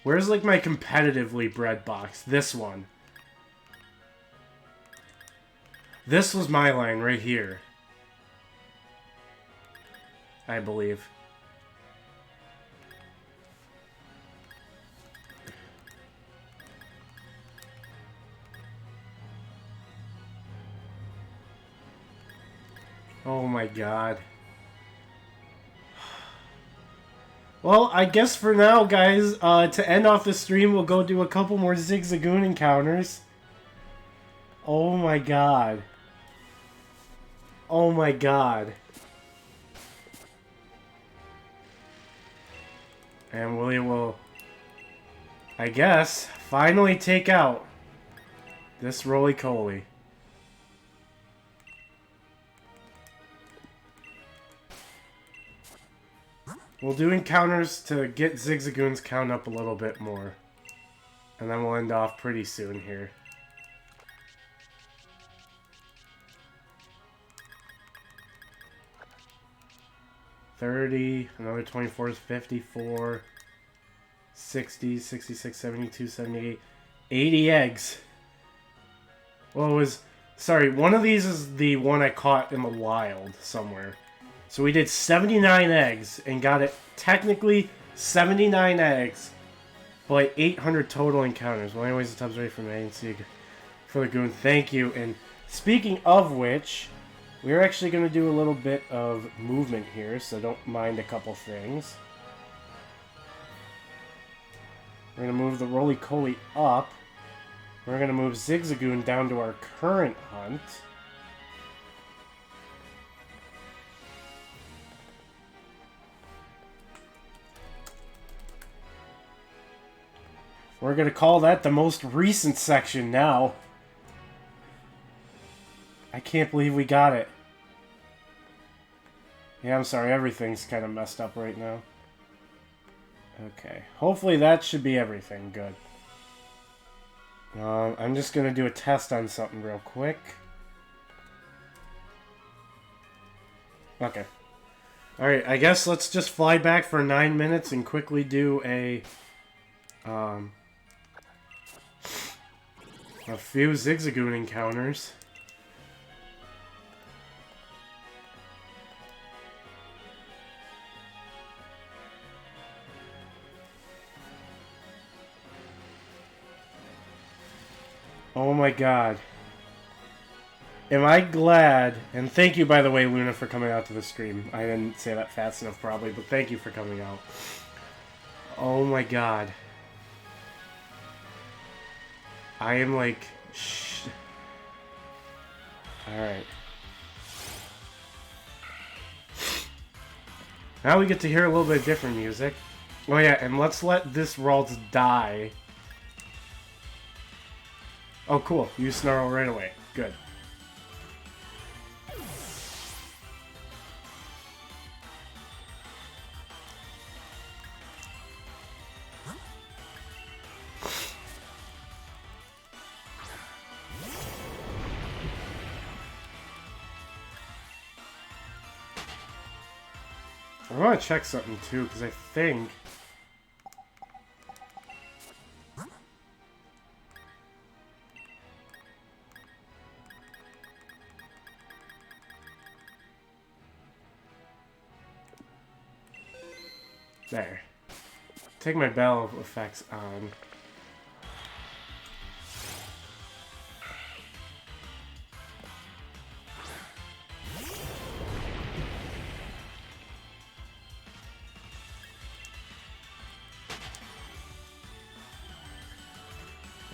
Where's, like, my competitively bred box? This one. This was my line right here. I believe. Oh my god. Well, I guess for now, guys, to end off the stream, we'll go do a couple more Zigzagoon encounters. Oh my god. Oh my god. And we will, I guess, finally take out this Rolycoly. We'll do encounters to get Zigzagoon's count up a little bit more. And then we'll end off pretty soon here. $30, another 24 is 54, 60, 66, 72, 78, 80 eggs. Well, it was, sorry, one of these is the one I caught in the wild somewhere. So we did 79 eggs and got it technically 79 eggs, but 800 total encounters. Well, anyways, the tub's ready for me. For the goon. Thank you. And speaking of which, we're actually going to do a little bit of movement here, so don't mind a couple things. We're going to move the Rolycoly up. We're going to move Zigzagoon down to our current hunt. We're going to call that the most recent section now. I can't believe we got it. Yeah, I'm sorry. Everything's kind of messed up right now. Okay. Hopefully that should be everything. Good. I'm just going to do a test on something real quick. Okay. Alright, I guess let's just fly back for 9 minutes and quickly do a few Zigzagoon encounters. Oh my god. Am I glad, and thank you by the way, Luna, for coming out to the stream. I didn't say that fast enough probably, but thank you for coming out. Oh my god. I am like, alright. Now we get to hear a little bit of different music. Oh yeah, and let's let this Ralts die. Oh cool, you snarl right away. Good. I want to check something too, because I think... There. Take my bell effects on.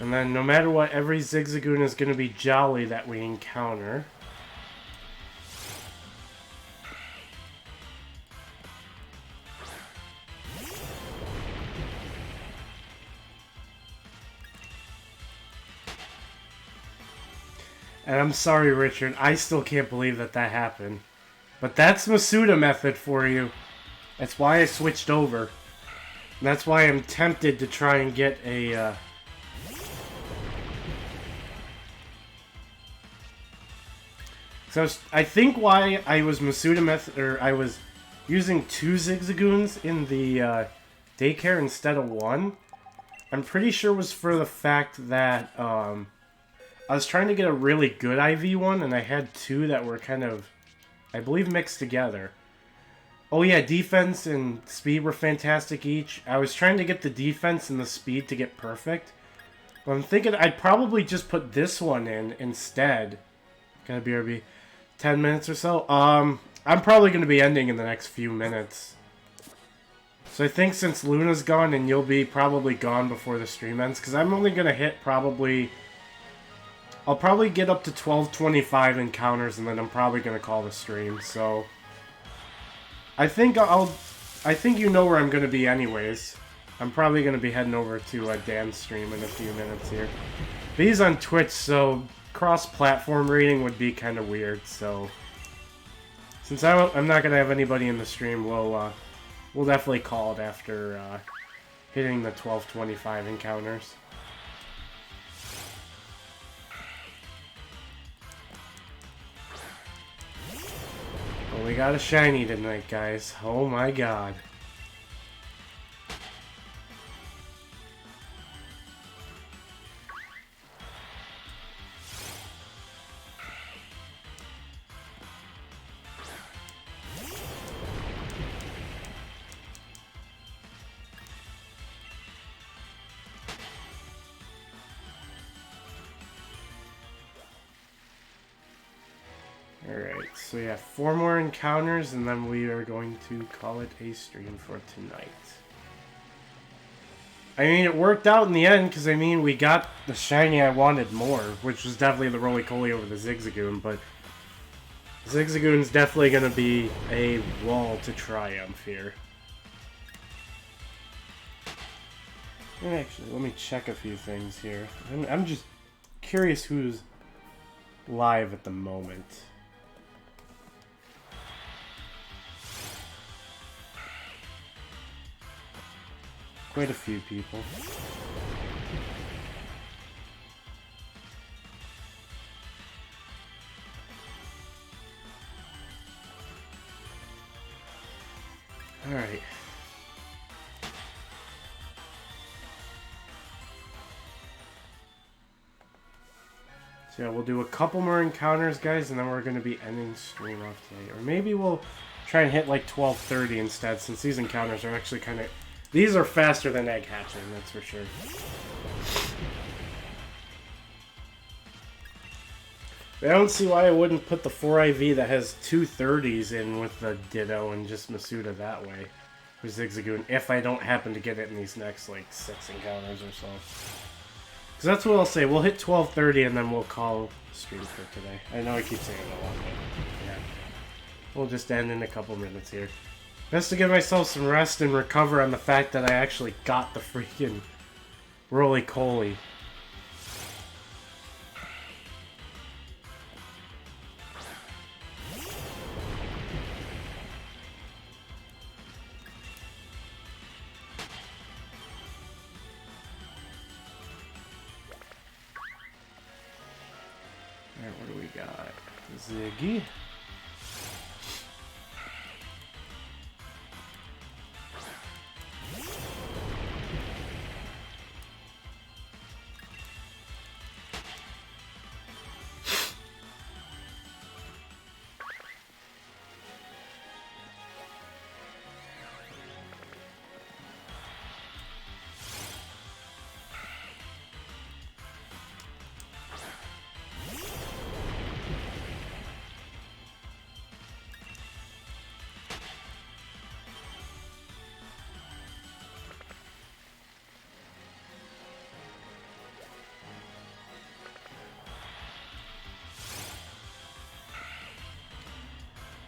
And then no matter what, every Zigzagoon is going to be jolly that we encounter. And I'm sorry, Richard. I still can't believe that that happened. But that's Masuda method for you. That's why I switched over. And that's why I'm tempted to try and get a... So I think why I was Masuda method, or I was using 2 Zigzagoons in the daycare instead of 1, I'm pretty sure was for the fact that I was trying to get a really good IV one, and I had 2 that were kind of, I believe, mixed together. Oh yeah, defense and speed were fantastic each. I was trying to get the defense and the speed to get perfect. But I'm thinking I'd probably just put this one in instead. Gotta BRB. 10 minutes or so. I'm probably going to be ending in the next few minutes. So I think since Luna's gone and you'll be probably gone before the stream ends, because I'm only going to hit probably... I'll probably get up to 12:25 encounters and then I'm probably going to call the stream, so... I think you know where I'm going to be anyways. I'm probably going to be heading over to Dan's stream in a few minutes here. But he's on Twitch, so... cross-platform rating would be kind of weird, so since I'm not gonna have anybody in the stream, we'll definitely call it after hitting the 12:25 encounters. Well, we got a shiny tonight, guys. Oh my god. Alright, so we have 4 more encounters, and then we are going to call it a stream for tonight. I mean, it worked out in the end, because, I mean, we got the shiny I wanted more, which was definitely the Rolycoly over the Zigzagoon, but Zigzagoon's definitely going to be a wall to triumph here. Actually, let me check a few things here. I'm just curious who's live at the moment. Quite a few people. Alright. So yeah, we'll do a couple more encounters, guys, and then we're going to be ending stream off today. Or maybe we'll try and hit like 12:30 instead, since these encounters are actually kind of... These are faster than egg hatching, that's for sure. I don't see why I wouldn't put the 4IV that has 2 30s in with the Ditto and just Masuda that way. For Zigzagoon, if I don't happen to get it in these next, like, 6 encounters or so. Because that's what I'll say. We'll hit 12:30 and then we'll call stream for today. I know I keep saying it a lot, but yeah. We'll just end in a couple minutes here. Best to give myself some rest and recover on the fact that I actually got the freaking Rolycoly. Alright, what do we got? Ziggy.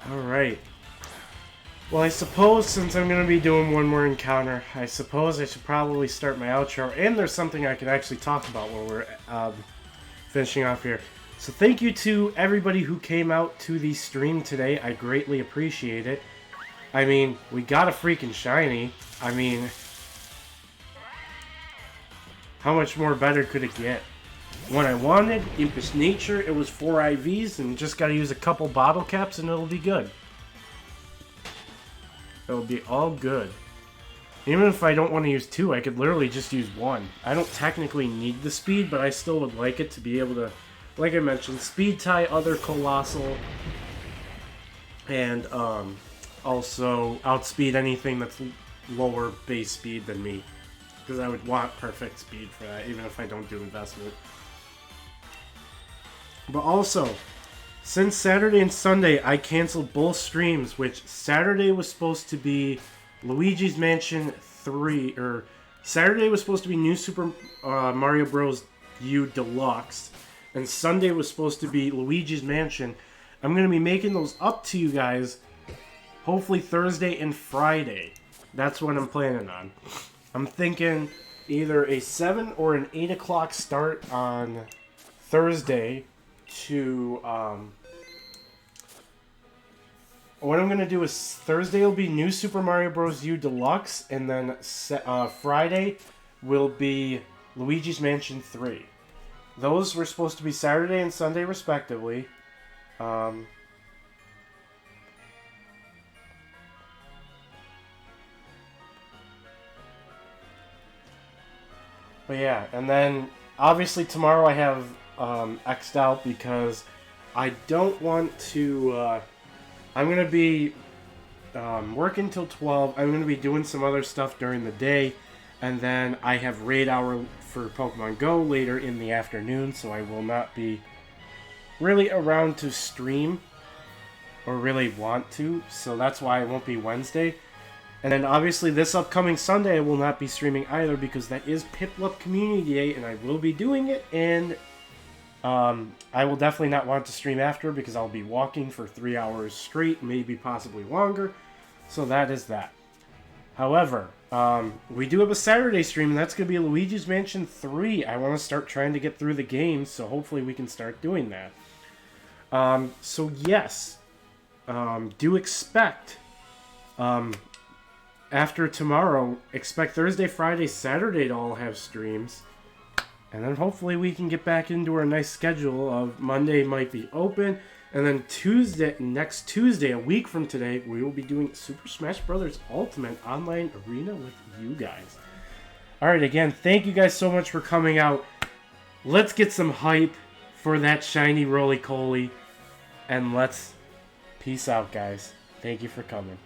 Alright. Well, I suppose since I'm going to be doing one more encounter, I suppose I should probably start my outro. And there's something I could actually talk about when we're finishing off here. So thank you to everybody who came out to the stream today. I greatly appreciate it. I mean, we got a freaking shiny. I mean, how much more better could it get? When I wanted, Impish Nature, it was 4 IVs, and just gotta use a couple bottle caps and it'll be good. It'll be all good. Even if I don't want to use 2, I could literally just use 1. I don't technically need the speed, but I still would like it to be able to, like I mentioned, speed tie other Colossal, and also outspeed anything that's lower base speed than me. Because I would want perfect speed for that, even if I don't do investment. But also, since Saturday and Sunday, I canceled both streams, which Saturday was supposed to be Luigi's Mansion 3, or Saturday was supposed to be New Super Mario Bros. U Deluxe, and Sunday was supposed to be Luigi's Mansion. I'm going to be making those up to you guys, hopefully Thursday and Friday. That's what I'm planning on. I'm thinking either a 7 or an 8 o'clock start on Thursday to, what I'm going to do is Thursday will be New Super Mario Bros. U Deluxe, and then Friday will be Luigi's Mansion 3. Those were supposed to be Saturday and Sunday respectively. But yeah, and then obviously tomorrow I have X'd out because I don't want to, I'm going to be working till 12. I'm going to be doing some other stuff during the day, and then I have raid hour for Pokemon Go later in the afternoon, so I will not be really around to stream or really want to, so that's why it won't be Wednesday. And then obviously this upcoming Sunday I will not be streaming either because that is Piplup Community Day and I will be doing it, and I will definitely not want to stream after because I'll be walking for 3 hours straight, maybe possibly longer, so that is that. However, we do have a Saturday stream, and that's going to be Luigi's Mansion 3. I want to start trying to get through the game, so hopefully we can start doing that. So yes, do expect, after tomorrow, expect Thursday, Friday, Saturday to all have streams. And then hopefully we can get back into our nice schedule of Monday might be open. And then next Tuesday, a week from today, we will be doing Super Smash Bros. Ultimate Online Arena with you guys. Alright, again, thank you guys so much for coming out. Let's get some hype for that shiny Rolycoly. And let's peace out, guys. Thank you for coming.